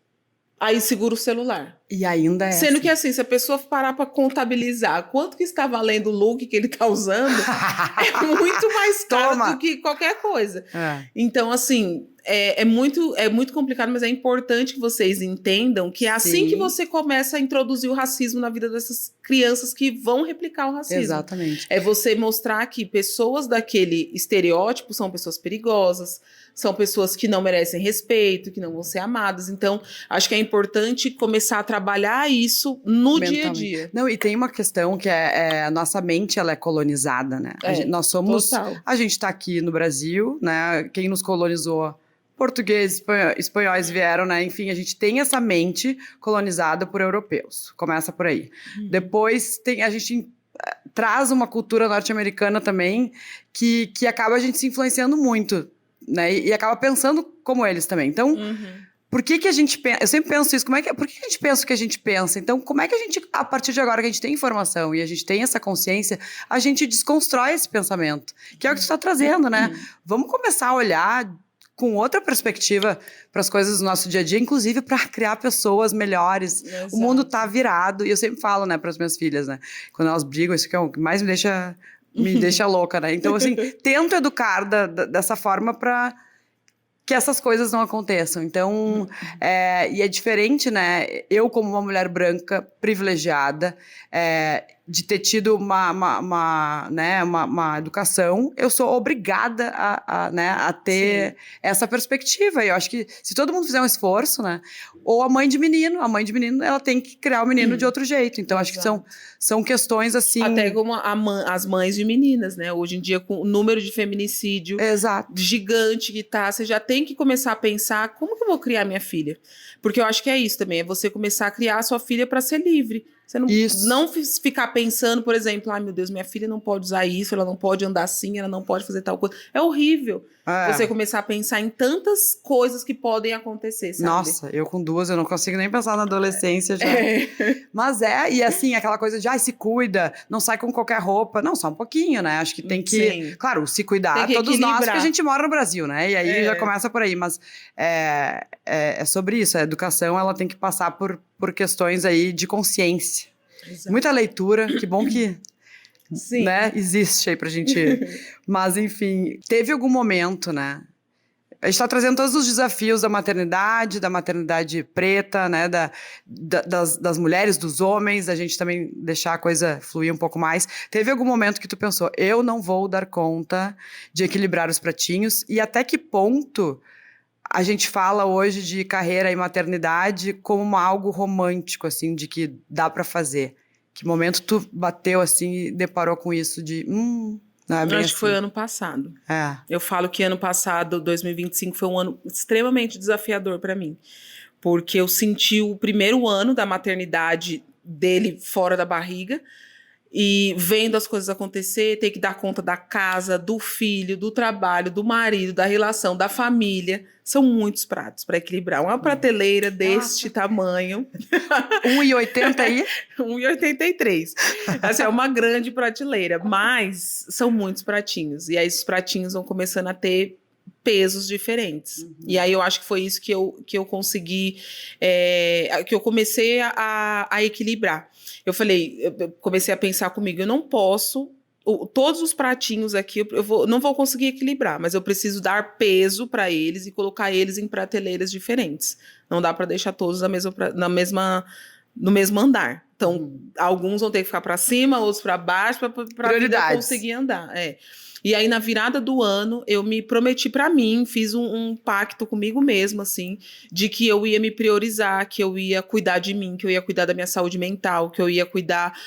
Aí segura o celular. E ainda é Sendo assim. que assim, se a pessoa parar para contabilizar quanto que está valendo o look que ele está usando, é muito mais caro Toma. do que qualquer coisa. É. Então, assim, é muito complicado, mas é importante que vocês entendam que é assim Sim. que você começa a introduzir o racismo na vida dessas crianças que vão replicar o racismo. Exatamente. É você mostrar que pessoas daquele estereótipo são pessoas perigosas, são pessoas que não merecem respeito, que não vão ser amadas. Então, acho que é importante começar a trabalhar isso no dia a Mentalmente. dia. Não, e tem uma questão que a nossa mente, ela é colonizada, né? Nós somos... Total. A gente tá aqui no Brasil, né? Quem nos colonizou... Portugueses, espanhóis vieram, né? Enfim, a gente tem essa mente colonizada por europeus. Começa por aí. Depois, a gente traz uma cultura norte-americana também que acaba a gente se influenciando muito, né? E acaba pensando como eles também. Então... Por que a gente pensa? Eu sempre penso isso. Por que a gente pensa o que a gente pensa? Então, como é que a gente, a partir de agora que a gente tem informação e a gente tem essa consciência, a gente desconstrói esse pensamento? Que é o que tu está trazendo, né? Vamos começar a olhar com outra perspectiva para as coisas do nosso dia a dia, inclusive para criar pessoas melhores. Exato. O mundo tá virado. E eu sempre falo, né, para as minhas filhas, né? Quando elas brigam, isso que é o que mais me deixa louca, né? Então, assim, tento educar dessa forma para que essas coisas não aconteçam. Então, e é diferente, né? Eu, como uma mulher branca privilegiada, de ter tido uma educação, eu sou obrigada a ter essa perspectiva. E eu acho que se todo mundo fizer um esforço, né? Ou a mãe de menino, ela tem que criar o menino de outro jeito. Então, acho que são questões assim... Até como as mães de meninas, né? Hoje em dia, com o número de feminicídio gigante que tá, você já tem que começar a pensar, como que eu vou criar minha filha? Porque eu acho que é isso também, é você começar a criar a sua filha para ser livre. Você não ficar pensando, por exemplo, ai meu Deus, minha filha não pode usar isso, ela não pode andar assim, ela não pode fazer tal coisa. É horrível você começar a pensar em tantas coisas que podem acontecer, sabe? Nossa, eu com 2, eu não consigo nem pensar na adolescência já. Mas e assim, aquela coisa de, se cuida, não sai com qualquer roupa. Não, só um pouquinho, né? Acho que tem que, claro, se cuidar, todos nós, porque a gente mora no Brasil, né? E aí já começa por aí, mas é sobre isso, a educação, ela tem que passar por questões aí de consciência. Exato. Muita leitura, que bom que né, existe aí pra gente... Mas, enfim, teve algum momento, né? A gente tá trazendo todos os desafios da maternidade preta, né? Das mulheres, dos homens, a gente também deixar a coisa fluir um pouco mais. Teve algum momento que tu pensou, eu não vou dar conta de equilibrar os pratinhos? E até que ponto a gente fala hoje de carreira e maternidade como algo romântico, assim, de que dá pra fazer? Que momento tu bateu, assim, e deparou com isso de... não é bem Acho que foi ano passado. Eu falo que ano passado, 2025, foi um ano extremamente desafiador para mim. Porque eu senti o primeiro ano da maternidade dele fora da barriga, e vendo as coisas acontecer, ter que dar conta da casa, do filho, do trabalho, do marido, da relação, da família. São muitos pratos para equilibrar. Uma prateleira deste tamanho. 1,80 aí? 1,83. Assim, é uma grande prateleira, mas são muitos pratinhos. E aí esses pratinhos vão começando a ter pesos diferentes. E aí eu acho que foi isso que eu consegui, que eu comecei a equilibrar. Eu comecei a pensar comigo, eu não posso, todos os pratinhos aqui, não vou conseguir equilibrar, mas eu preciso dar peso para eles e colocar eles em prateleiras diferentes. Não dá para deixar todos no mesmo andar. Então, alguns vão ter que ficar para cima, outros para baixo, para eu conseguir andar. E aí, na virada do ano, eu me prometi pra mim, fiz um pacto comigo mesma, assim, de que eu ia me priorizar, que eu ia cuidar de mim, que eu ia cuidar da minha saúde mental, que eu ia cuidar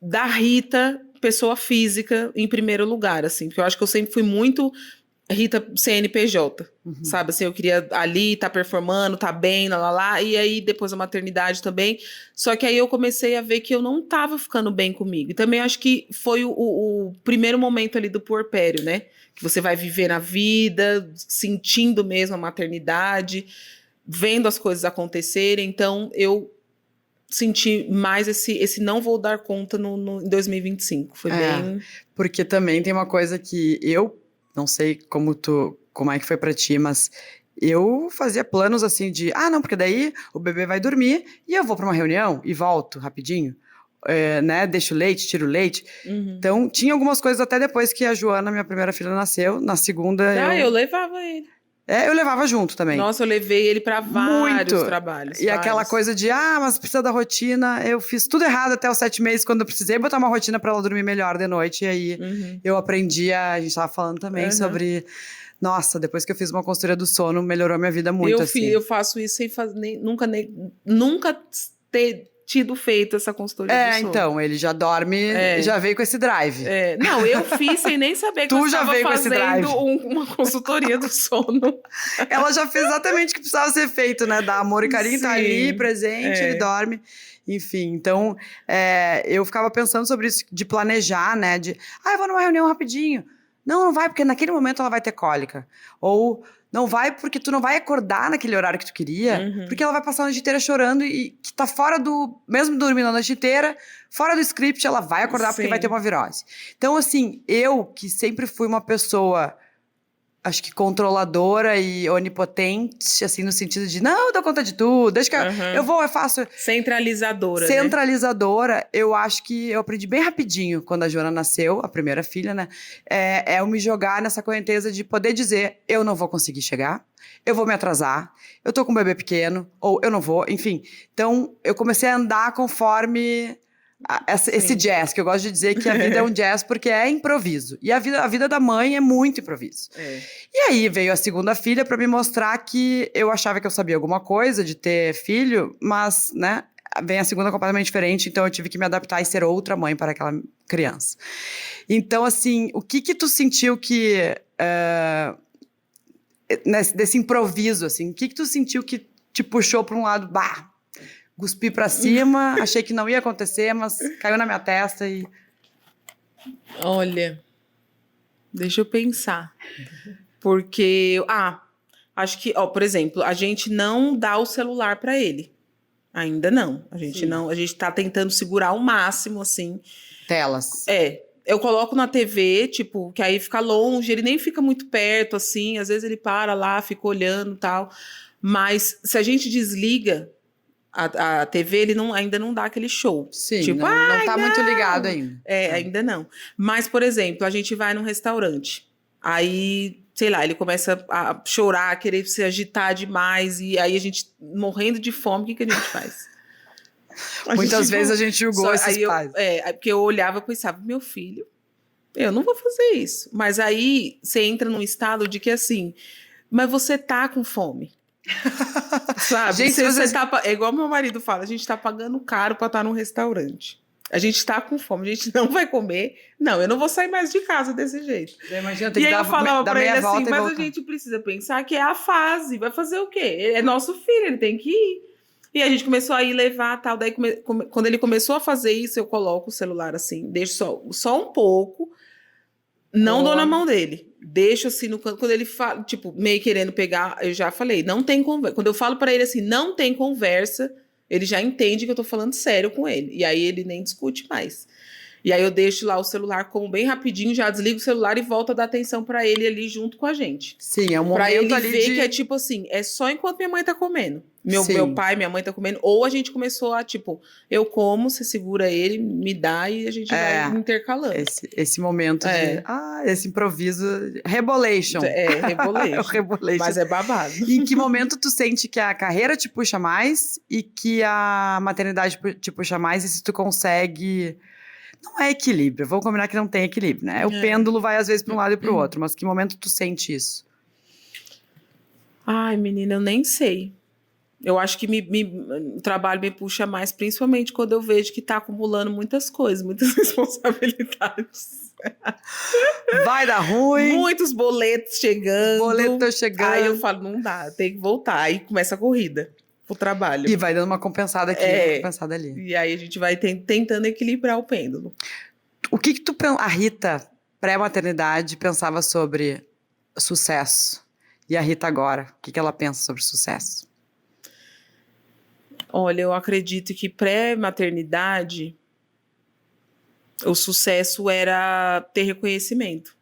da Rita, pessoa física, em primeiro lugar, assim. Porque eu acho que eu sempre fui muito Rita CNPJ, sabe? Assim, eu queria ali, tá performando, tá bem, lá. E aí, depois a maternidade também. Só que aí eu comecei a ver que eu não tava ficando bem comigo. E também acho que foi o primeiro momento ali do puerpério, né? Que você vai viver na vida, sentindo mesmo a maternidade, vendo as coisas acontecerem. Então, eu senti mais esse não vou dar conta em 2025. Foi bem... Porque também tem uma coisa que eu... Não sei como é que foi pra ti, mas eu fazia planos assim de, não, porque daí o bebê vai dormir e eu vou para uma reunião e volto rapidinho, né? Deixo o leite, tiro o leite. Uhum. Então, tinha algumas coisas até depois que a Joana, minha primeira filha, nasceu. Na segunda, Eu levava ele. eu levava junto também. Nossa, eu levei ele para vários Muito. trabalhos. E aquela coisa de, mas precisa da rotina. Eu fiz tudo errado até os 7 meses, quando eu precisei botar uma rotina para ela dormir melhor de noite. E aí, eu aprendi a gente tava falando também sobre... Nossa, depois que eu fiz uma consultoria do sono, melhorou a minha vida muito, Eu faço isso sem fazer, nunca ter tido feito essa consultoria do sono. Então, ele já dorme, já veio com esse drive. Não, eu fiz sem nem saber que eu estava fazendo uma consultoria do sono. Ela já fez exatamente o que precisava ser feito, né? Dar amor e carinho, tá ali, presente, ele dorme. Enfim, então, eu ficava pensando sobre isso, de planejar, né? Eu vou numa reunião rapidinho. Não vai, porque naquele momento ela vai ter cólica. Ou não vai porque tu não vai acordar naquele horário que tu queria, porque ela vai passar a noite inteira chorando e que tá fora do... Mesmo dormindo a noite inteira, fora do script, ela vai acordar porque vai ter uma virose. Então, assim, eu que sempre fui uma pessoa... acho que controladora e onipotente, assim, no sentido de, não, eu dou conta de tudo, deixa que eu vou, eu faço. Centralizadora, Centralizadora, eu acho que eu aprendi bem rapidinho, quando a Joana nasceu, a primeira filha, né? Eu me jogar nessa correnteza de poder dizer, eu não vou conseguir chegar, eu vou me atrasar, eu tô com um bebê pequeno, ou eu não vou, enfim. Então, eu comecei a andar conforme... esse jazz, que eu gosto de dizer que a vida é um jazz porque é improviso. E a vida da mãe é muito improviso. E aí veio a segunda filha para me mostrar que eu achava que eu sabia alguma coisa de ter filho, mas, né, vem a segunda completamente diferente, então eu tive que me adaptar e ser outra mãe para aquela criança. Então, assim, o que tu sentiu que... desse improviso, assim, o que tu sentiu que te puxou para um lado, cuspi pra cima, achei que não ia acontecer, mas caiu na minha testa e... Olha, deixa eu pensar. Porque, acho que, por exemplo, a gente não dá o celular pra ele. Ainda não. A gente tá tentando segurar ao máximo, assim. Telas. Eu coloco na TV, tipo, que aí fica longe, ele nem fica muito perto, assim. Às vezes ele para lá, fica olhando e tal. Mas se a gente desliga a TV, ele ainda não dá aquele show. Sim, tipo, não tá muito ligado ainda. Ainda não. Mas, por exemplo, a gente vai num restaurante. Aí, sei lá, ele começa a chorar, a querer se agitar demais. E aí a gente, morrendo de fome, o que a gente faz? Muitas vezes a gente julgou esses pais. Porque eu olhava e pensava, meu filho, eu não vou fazer isso. Mas aí você entra num estado de que assim, mas você tá com fome. Sabe? Gente, é igual meu marido fala, a gente tá pagando caro pra estar num restaurante. A gente tá com fome, a gente não vai comer. Não, eu não vou sair mais de casa desse jeito. Imagina, e aí eu falava pra ele assim, mas voltar. a gente precisa pensar que é a fase. Vai fazer o quê? É nosso filho, ele tem que ir. E a gente começou a ir levar tal. Daí, quando ele começou a fazer isso, eu coloco o celular assim, deixo só um pouco. Não dou na mão dele. Deixo assim no canto. Quando ele fala, tipo, meio querendo pegar, eu já falei, não tem conversa. Quando eu falo pra ele assim, não tem conversa, ele já entende que eu tô falando sério com ele. E aí ele nem discute mais. E aí eu deixo lá o celular como bem rapidinho, já desligo o celular e volto a dar atenção pra ele ali junto com a gente. Sim, é um momento pra ele ali ver que é tipo assim, é só enquanto minha mãe tá comendo. Meu pai, minha mãe tá comendo. Ou a gente começou a, tipo, eu como, você segura ele, me dá e a gente vai intercalando. Esse momento de... esse improviso... Rebolation. Rebolation. Rebolation. Mas é babado. E em que momento tu sente que a carreira te puxa mais e que a maternidade te puxa mais e se tu consegue... Não é equilíbrio, vamos combinar que não tem equilíbrio, né? O pêndulo vai às vezes para um lado e para o outro, mas que momento tu sente isso? Ai, menina, eu nem sei. Eu acho que o trabalho me puxa mais, principalmente quando eu vejo que tá acumulando muitas coisas, muitas responsabilidades. Vai dar ruim. Muitos boletos chegando. Boletos chegando. Aí eu falo, não dá, tem que voltar. Aí começa a corrida pro trabalho. E vai dando uma compensada aqui, uma compensada ali. E aí a gente vai tentando equilibrar o pêndulo. O que a Rita, pré-maternidade, pensava sobre sucesso? E a Rita agora, o que ela pensa sobre sucesso? Olha, eu acredito que pré-maternidade, o sucesso era ter reconhecimento.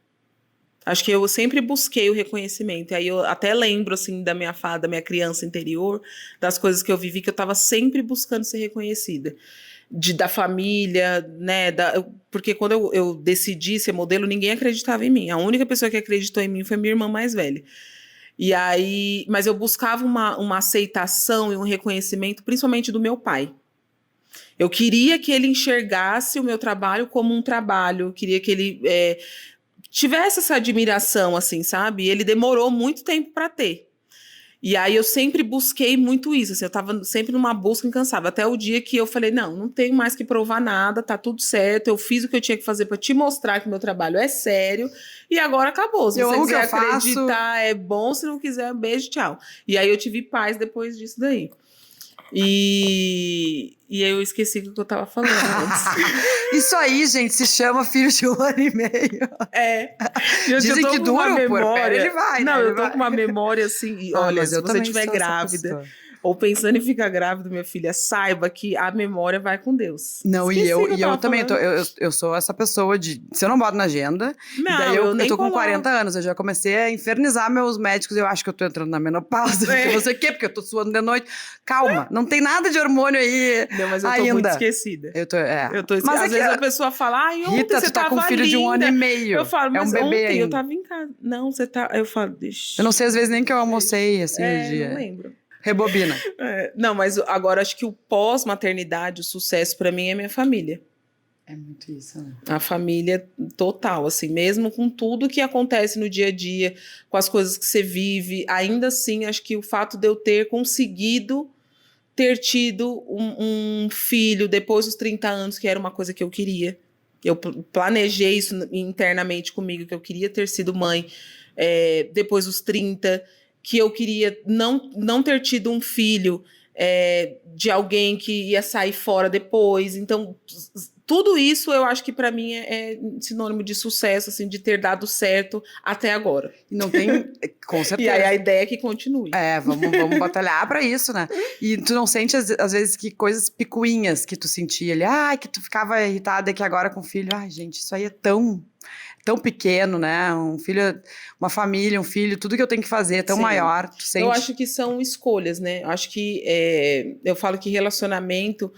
Acho que eu sempre busquei o reconhecimento. E aí eu até lembro, assim, da minha fala, da minha criança interior, das coisas que eu vivi, que eu estava sempre buscando ser reconhecida. Da família, né? Porque quando eu decidi ser modelo, ninguém acreditava em mim. A única pessoa que acreditou em mim foi minha irmã mais velha. E aí, mas eu buscava uma aceitação e um reconhecimento, principalmente do meu pai. Eu queria que ele enxergasse o meu trabalho como um trabalho, eu queria que ele tivesse essa admiração, assim, sabe? E ele demorou muito tempo para ter. E aí eu sempre busquei muito isso, assim, eu tava sempre numa busca incansável, até o dia que eu falei, não tenho mais que provar nada, tá tudo certo, eu fiz o que eu tinha que fazer para te mostrar que meu trabalho é sério, e agora acabou. Se você quiser acreditar, é bom, se não quiser, beijo, tchau. E aí eu tive paz depois disso daí. E aí eu esqueci o que eu tava falando antes. Isso aí, gente, se chama filho de 1 ano e meio. Dizem que dura o puerpério, ele vai, não, né? eu tô com uma memória assim, e olha, se você estiver grávida ou pensando em ficar grávida, minha filha, saiba que a memória vai com Deus. Não, e eu também, eu sou essa pessoa se eu não boto na agenda, não, e daí eu tô com 40 anos, eu já comecei a infernizar meus médicos, eu acho que eu tô entrando na menopausa, não sei o quê, porque eu tô suando de noite. Calma, não tem nada de hormônio aí ainda. Não, mas eu tô muito esquecida. Eu tô mas às vezes a pessoa fala, ontem Rita, você tá com um filho linda. de 1 ano e meio. Eu falo, mas um bebê ontem ainda. eu tava em casa. Não, você tá... Eu falo, deixa. Eu não sei às vezes nem que eu almocei, assim, no dia. Não lembro. Rebobina. Não, mas agora acho que o pós-maternidade, o sucesso pra mim é minha família. É muito isso, né? A família total, assim, mesmo com tudo que acontece no dia a dia, com as coisas que você vive, ainda assim, acho que o fato de eu ter conseguido ter tido um filho depois dos 30 anos, que era uma coisa que eu queria. Eu planejei isso internamente comigo, que eu queria ter sido mãe depois dos 30, que eu queria não ter tido um filho de alguém que ia sair fora depois. Então, tudo isso eu acho que para mim é sinônimo de sucesso, assim, de ter dado certo até agora. Não tem, com certeza. E aí a ideia é que continue. Vamos batalhar para isso, né? E tu não sente, às vezes, que coisas picuinhas que tu sentia ali, que tu ficava irritada e que agora com o filho, gente, isso aí é tão pequeno, né? Um filho, uma família, um filho, tudo que eu tenho que fazer é tão maior. Tu sente... Eu acho que são escolhas, né? Eu acho que eu falo que relacionamento,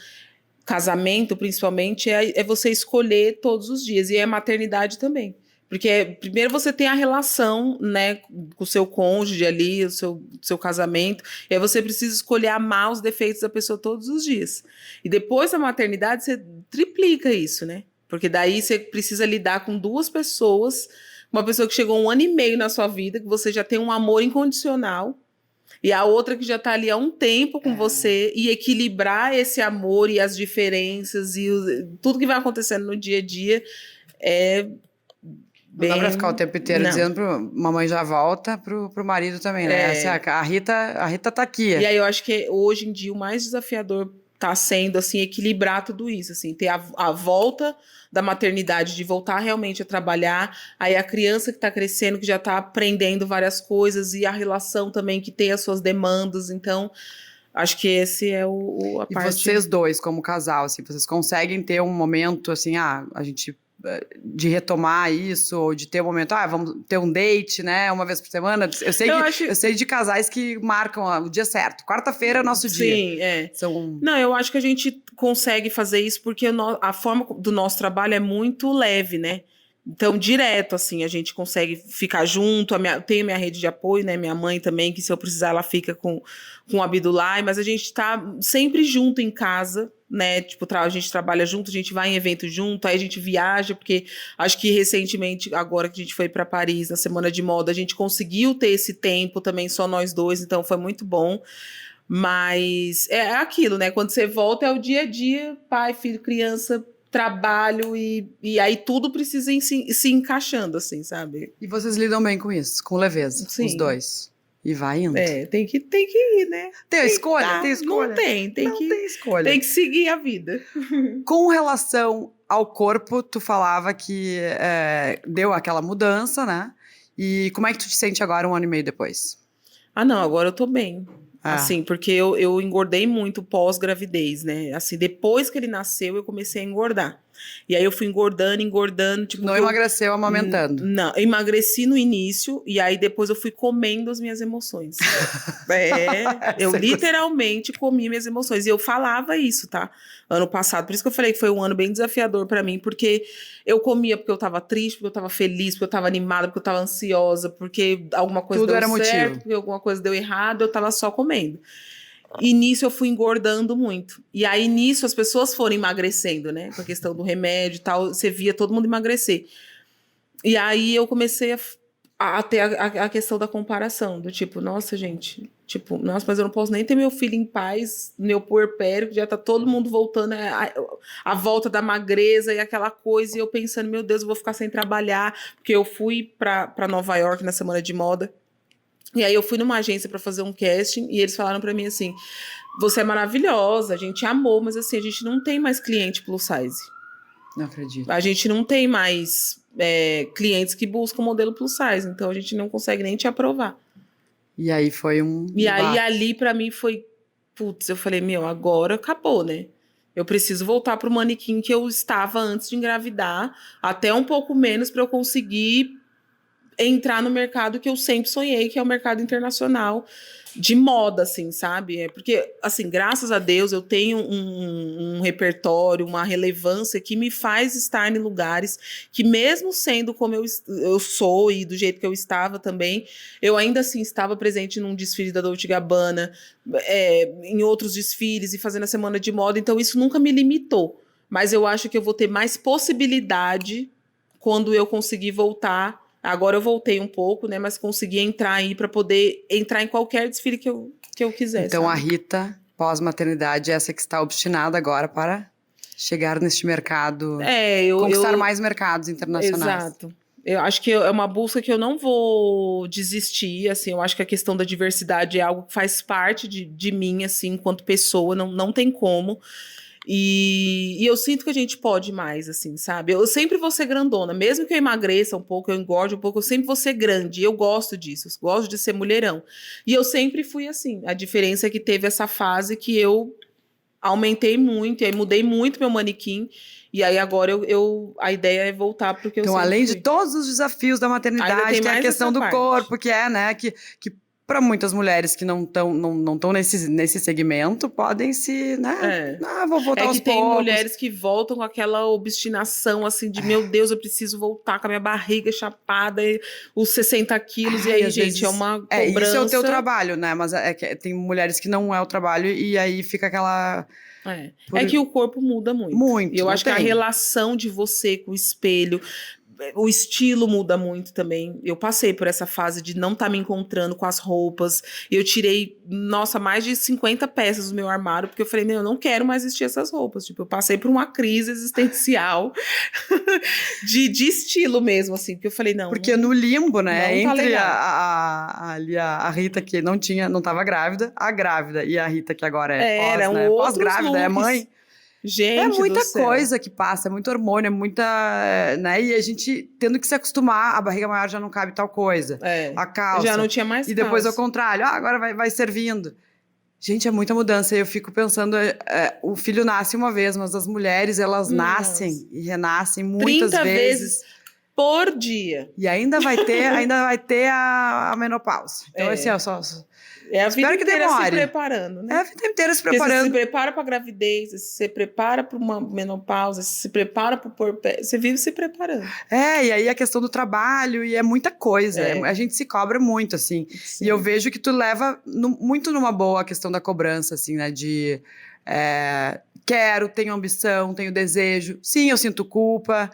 casamento principalmente, é você escolher todos os dias. E é maternidade também. Porque primeiro você tem a relação, né, com o seu cônjuge ali, o seu casamento, e aí você precisa escolher amar os defeitos da pessoa todos os dias. E depois da maternidade você triplica isso, né? Porque daí você precisa lidar com 2 pessoas, uma pessoa que chegou 1 ano e meio na sua vida, que você já tem um amor incondicional, e a outra que já está ali há um tempo com você, e equilibrar esse amor e as diferenças e tudo que vai acontecendo no dia a dia Não dá pra ficar o tempo inteiro dizendo mamãe já volta pro marido também, né? A Rita tá aqui. E aí eu acho que hoje em dia o mais desafiador tá sendo, assim, equilibrar tudo isso, assim, ter a volta da maternidade, de voltar realmente a trabalhar, aí a criança que tá crescendo, que já tá aprendendo várias coisas, e a relação também que tem as suas demandas, então acho que esse é a parte... E vocês dois, como casal, assim, vocês conseguem ter um momento, assim, a gente... de retomar isso, ou de ter um momento, vamos ter um date, né, uma vez por semana. Eu sei de casais que marcam o dia certo. Quarta-feira é o nosso dia. Sim, Não, eu acho que a gente consegue fazer isso porque a forma do nosso trabalho é muito leve, né? Então, direto, assim, a gente consegue ficar junto. Tenho minha rede de apoio, né? Minha mãe também, que se eu precisar, ela fica com o Abdullah, mas a gente tá sempre junto em casa, né? Tipo, a gente trabalha junto, a gente vai em evento junto, aí a gente viaja, porque acho que recentemente, agora que a gente foi para Paris, na Semana de Moda, a gente conseguiu ter esse tempo também, só nós dois, então foi muito bom. Mas é aquilo, né? Quando você volta, é o dia a dia, pai, filho, criança, trabalho, e aí tudo precisa ir se encaixando, assim, sabe? E vocês lidam bem com isso, com leveza, Sim. Os dois. E vai indo. Tem que ir, né? Tem escolha? Não tem. Tem escolha. Tem que seguir a vida. Com relação ao corpo, tu falava que deu aquela mudança, né? E como é que tu te sente agora, 1 ano e meio depois? Não, agora eu tô bem. Assim, porque eu engordei muito pós-gravidez, né? Assim, depois que ele nasceu, eu comecei a engordar. E aí eu fui engordando. Tipo, Não emagreceu amamentando. Não, eu emagreci no início e aí depois eu fui comendo as minhas emoções. Eu literalmente comi minhas emoções. E eu falava isso, tá? Ano passado. Por isso que eu falei que foi um ano bem desafiador pra mim, porque eu comia porque eu tava triste, porque eu tava feliz, porque eu tava animada, porque eu tava ansiosa, porque alguma coisa Tudo deu era certo, motivo. porque alguma coisa deu errado, eu tava só comendo. E nisso eu fui engordando muito. E aí nisso as pessoas foram emagrecendo, né? Com a questão do remédio e tal, você via todo mundo emagrecer. E aí eu comecei a ter a questão da comparação, do tipo, nossa, gente, tipo, nossa, mas eu não posso nem ter meu filho em paz, meu puerpério, que já tá todo mundo voltando a volta da magreza e aquela coisa, e eu pensando, meu Deus, eu vou ficar sem trabalhar, porque eu fui pra Nova York na semana de moda, e aí eu fui numa agência para fazer um casting, e eles falaram para mim assim, você é maravilhosa, a gente amou, mas assim, a gente não tem mais cliente plus size. Não acredito. A gente não tem mais clientes que buscam modelo plus size, então a gente não consegue nem te aprovar. E aí foi um E aí debate. ali pra mim foi, putz, eu falei, meu, agora acabou, né? Eu preciso voltar pro manequim que eu estava antes de engravidar, até um pouco menos pra eu conseguir entrar no mercado que eu sempre sonhei, que é o mercado internacional de moda, assim, sabe? Porque, assim, graças a Deus, eu tenho um repertório, uma relevância que me faz estar em lugares que, mesmo sendo como eu sou e do jeito que eu estava também, eu ainda assim estava presente num desfile da Dolce & Gabbana, em outros desfiles e fazendo a semana de moda, então isso nunca me limitou. Mas eu acho que eu vou ter mais possibilidade quando eu conseguir voltar. Agora eu voltei um pouco, né? Mas consegui entrar aí para poder entrar em qualquer desfile que eu quiser. Então, sabe? a Rita, pós-maternidade, é essa que está obstinada agora para chegar neste mercado, conquistar mais mercados internacionais. Exato. Eu acho que é uma busca que eu não vou desistir, assim, eu acho que a questão da diversidade é algo que faz parte de mim, assim, enquanto pessoa, não tem como. E eu sinto que a gente pode mais, assim, sabe? Eu sempre vou ser grandona, mesmo que eu emagreça um pouco, eu engorde um pouco, eu sempre vou ser grande. E eu gosto disso, eu gosto de ser mulherão. E eu sempre fui assim. A diferença é que teve essa fase que eu aumentei muito, e aí mudei muito meu manequim. E aí agora a ideia é voltar porque eu Então, sempre além fui. de todos os desafios da Ainda maternidade, tem a mais questão essa do parte. corpo, que é, né, que para muitas mulheres que não estão nesse segmento, podem se, né, vou voltar É aos que tem poucos. mulheres que voltam com aquela obstinação, assim, de meu Deus, eu preciso voltar com a minha barriga chapada, e os 60 quilos, e aí, às gente, vezes, é uma cobrança. isso é o teu trabalho, né, mas tem mulheres que não é o trabalho e aí fica aquela... É que o corpo muda muito. Muito, E eu não acho que a tem. relação de você com o espelho, o estilo muda muito também. Eu passei por essa fase de não estar me encontrando com as roupas. E eu tirei, nossa, mais de 50 peças do meu armário, porque eu falei, eu não quero mais vestir essas roupas. Tipo, eu passei por uma crise existencial de estilo mesmo, assim. Porque eu falei, não. Porque no limbo, né, não tá entre legal. a Rita que não estava grávida, a grávida, e a Rita que agora é pós, Eram né, outros pós-grávida, é looks. mãe. Gente É do muita céu. coisa que passa, é muito hormônio, é muita, né, e a gente tendo que se acostumar, a barriga maior já não cabe tal coisa, a calça. Já não tinha mais E depois calça. ao contrário, agora vai servindo. Gente, é muita mudança. Eu fico pensando, o filho nasce uma vez, mas as mulheres, elas nascem e renascem muitas 30 vezes por dia. E ainda vai ter a menopausa. Então, assim, ó, É a vida espero que inteira demore. se preparando, né? É a vida inteira se Porque preparando. você se prepara para a gravidez, você se prepara para uma menopausa, você se prepara para o puerpério, você vive se preparando. E aí a questão do trabalho, e é muita coisa. A gente se cobra muito, assim. Sim. E eu vejo que tu leva muito numa boa a questão da cobrança, assim, né? De quero, tenho ambição, tenho desejo. Sim, eu sinto culpa.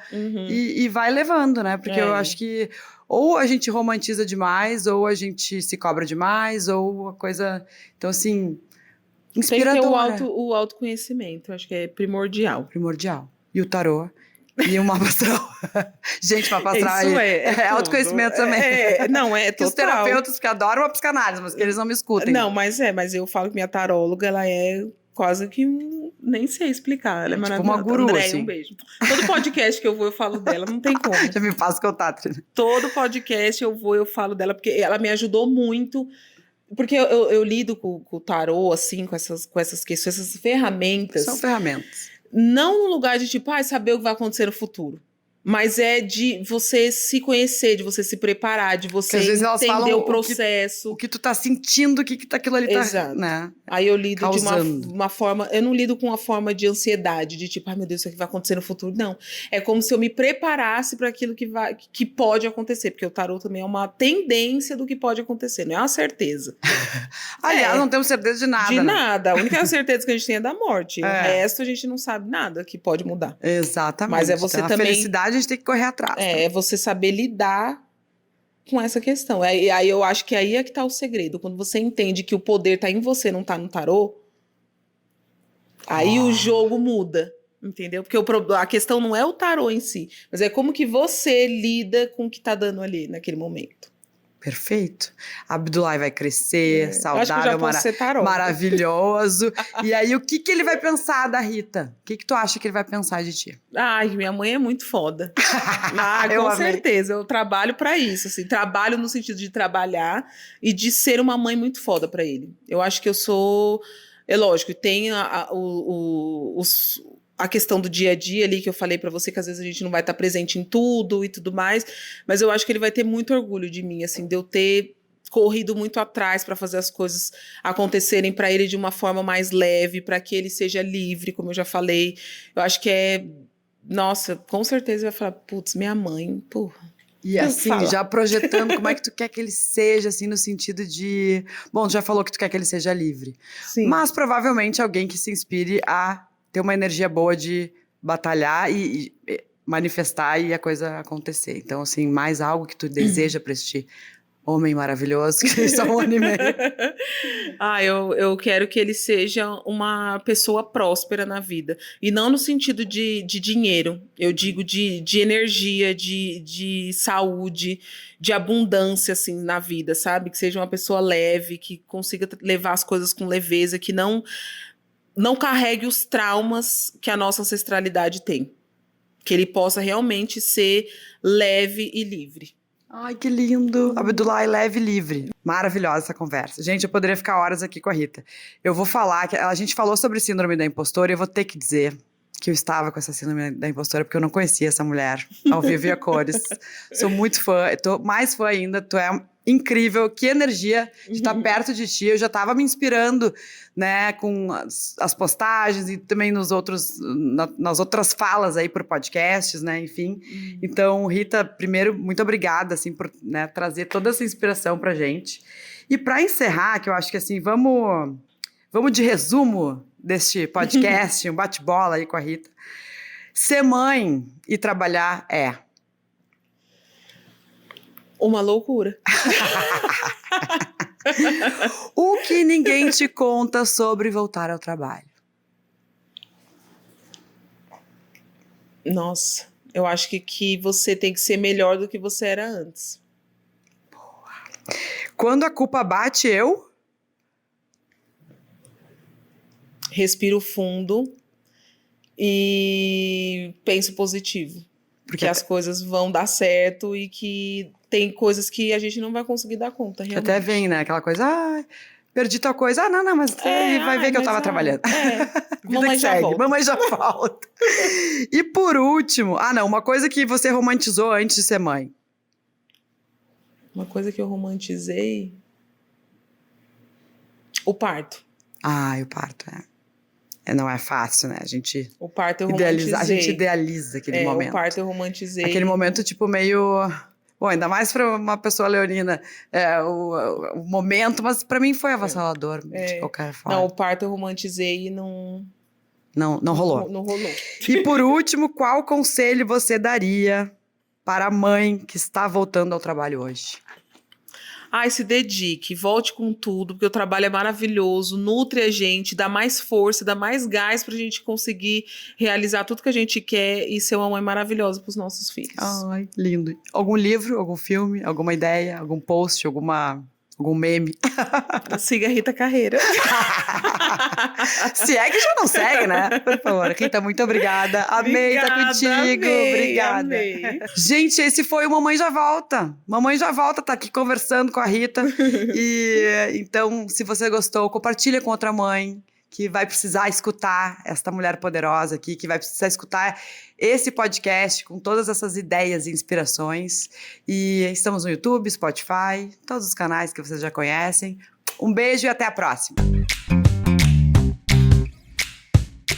E vai levando, né? Porque eu acho que ou a gente romantiza demais, ou a gente se cobra demais, ou a coisa... Então, assim, inspiradora. Tem que ter o autoconhecimento, eu acho que é primordial. Primordial. E o tarô. E o mapa astral. Gente, mapa astral Isso é autoconhecimento também. Não, é que total. os terapeutas que adoram a psicanálise, mas que eles não me escutem. Não, mas eu falo que minha taróloga, ela é quase que nem sei explicar, ela é maravilhosa. Tipo uma guru, Andréia, assim. um beijo. Todo podcast que eu vou, eu falo dela, não tem como. Já me passa contato. Todo podcast eu falo dela, porque ela me ajudou muito. Porque eu lido com o tarô, assim, com essas questões, essas ferramentas. São ferramentas. Não no lugar de tipo, saber o que vai acontecer no futuro. Mas é de você se conhecer, de você se preparar, de você às vezes elas entender falam o processo. O que tu tá sentindo, o que aquilo ali tá, Exato. né? Aí eu lido causando. de uma forma... Eu não lido com uma forma de ansiedade, de tipo, ai meu Deus, isso aqui vai acontecer no futuro. Não. É como se eu me preparasse para aquilo que pode acontecer. Porque o tarô também é uma tendência do que pode acontecer, não é uma certeza. Aliás, não temos certeza de nada, De né? nada. A única certeza que a gente tem é da morte. O resto a gente não sabe nada que pode mudar. Exatamente. Mas é você então, também... A felicidade a gente tem que correr atrás. É você saber lidar com essa questão. Aí eu acho que aí é que tá o segredo. Quando você entende que o poder tá em você, não tá no tarô, aí o jogo muda. Entendeu? Porque a questão não é o tarô em si, mas é como que você lida com o que tá dando ali naquele momento. Perfeito. Abdullah vai crescer, saudável, maravilhoso. E aí, o que ele vai pensar da Rita? O que tu acha que ele vai pensar de ti? Ai, minha mãe é muito foda. Com certeza. Eu trabalho pra isso, assim. Trabalho no sentido de trabalhar e de ser uma mãe muito foda pra ele. Eu acho que eu sou... É lógico, tem a questão do dia a dia ali, que eu falei pra você, que às vezes a gente não vai estar presente em tudo e tudo mais, mas eu acho que ele vai ter muito orgulho de mim, assim, de eu ter corrido muito atrás para fazer as coisas acontecerem para ele de uma forma mais leve, para que ele seja livre, como eu já falei. Eu acho que nossa, com certeza vai falar, putz, minha mãe, porra. E assim, já projetando como é que tu quer que ele seja, assim, no sentido de... Bom, tu já falou que tu quer que ele seja livre. Sim. Mas provavelmente alguém que se inspire a ter uma energia boa de batalhar e manifestar e a coisa acontecer. Então, assim, mais algo que tu deseja para este homem maravilhoso, que só um ano e meio. Eu quero que ele seja uma pessoa próspera na vida. E não no sentido de dinheiro. Eu digo de energia, de saúde, de abundância, assim, na vida, sabe? Que seja uma pessoa leve, que consiga levar as coisas com leveza, que não carregue os traumas que a nossa ancestralidade tem. Que ele possa realmente ser leve e livre. Ai, que lindo. Abdullah, leve e livre. Maravilhosa essa conversa. Gente, eu poderia ficar horas aqui com a Rita. Eu vou falar, que a gente falou sobre síndrome da impostora e eu vou ter que dizer que eu estava com essa síndrome da impostora porque eu não conhecia essa mulher ao vivo e a cores. Sou muito fã, tô mais fã ainda, tu é incrível, que energia de estar perto de ti. Eu já estava me inspirando, né, com as postagens e também nas outras falas aí por podcasts, né, enfim. Então, Rita, primeiro, muito obrigada, assim, por, né, trazer toda essa inspiração pra gente. E para encerrar, que eu acho que, assim, vamos de resumo deste podcast, um bate-bola aí com a Rita. Ser mãe e trabalhar é... uma loucura. O que ninguém te conta sobre voltar ao trabalho? Nossa, eu acho que você tem que ser melhor do que você era antes. Boa. Quando a culpa bate, eu... respiro fundo e penso positivo. Porque as coisas vão dar certo e que tem coisas que a gente não vai conseguir dar conta, realmente. Até vem, né? Aquela coisa, perdi tal coisa. Não, mas vai ver que eu tava trabalhando. Mamãe já volta. Mamãe já volta. E por último, uma coisa que você romantizou antes de ser mãe. Uma coisa que eu romantizei... o parto. O parto, não é fácil, né? O parto eu romantizei. A gente idealiza aquele momento. O parto eu romantizei. Aquele momento, tipo, meio... Bom, ainda mais para uma pessoa leonina, o momento, mas para mim foi avassalador, de qualquer forma. Não, o parto eu romantizei e não... Não rolou. Não rolou. E por último, qual conselho você daria para a mãe que está voltando ao trabalho hoje? Se dedique, volte com tudo, porque o trabalho é maravilhoso, nutre a gente, dá mais força, dá mais gás pra gente conseguir realizar tudo que a gente quer e ser uma mãe maravilhosa pros nossos filhos. Ai, lindo. Algum livro, algum filme, alguma ideia, algum post, algum meme? Siga a Rita Carreira. Se é que já não segue, né? Por favor. Rita, muito obrigada. Amei estar contigo. Obrigada. Amei. Gente, esse foi o Mamãe Já Volta. Mamãe Já Volta tá aqui conversando com a Rita. E então, se você gostou, compartilha com outra mãe que vai precisar escutar esta mulher poderosa aqui, que vai precisar escutar esse podcast com todas essas ideias e inspirações. E estamos no YouTube, Spotify, todos os canais que vocês já conhecem. Um beijo e até a próxima!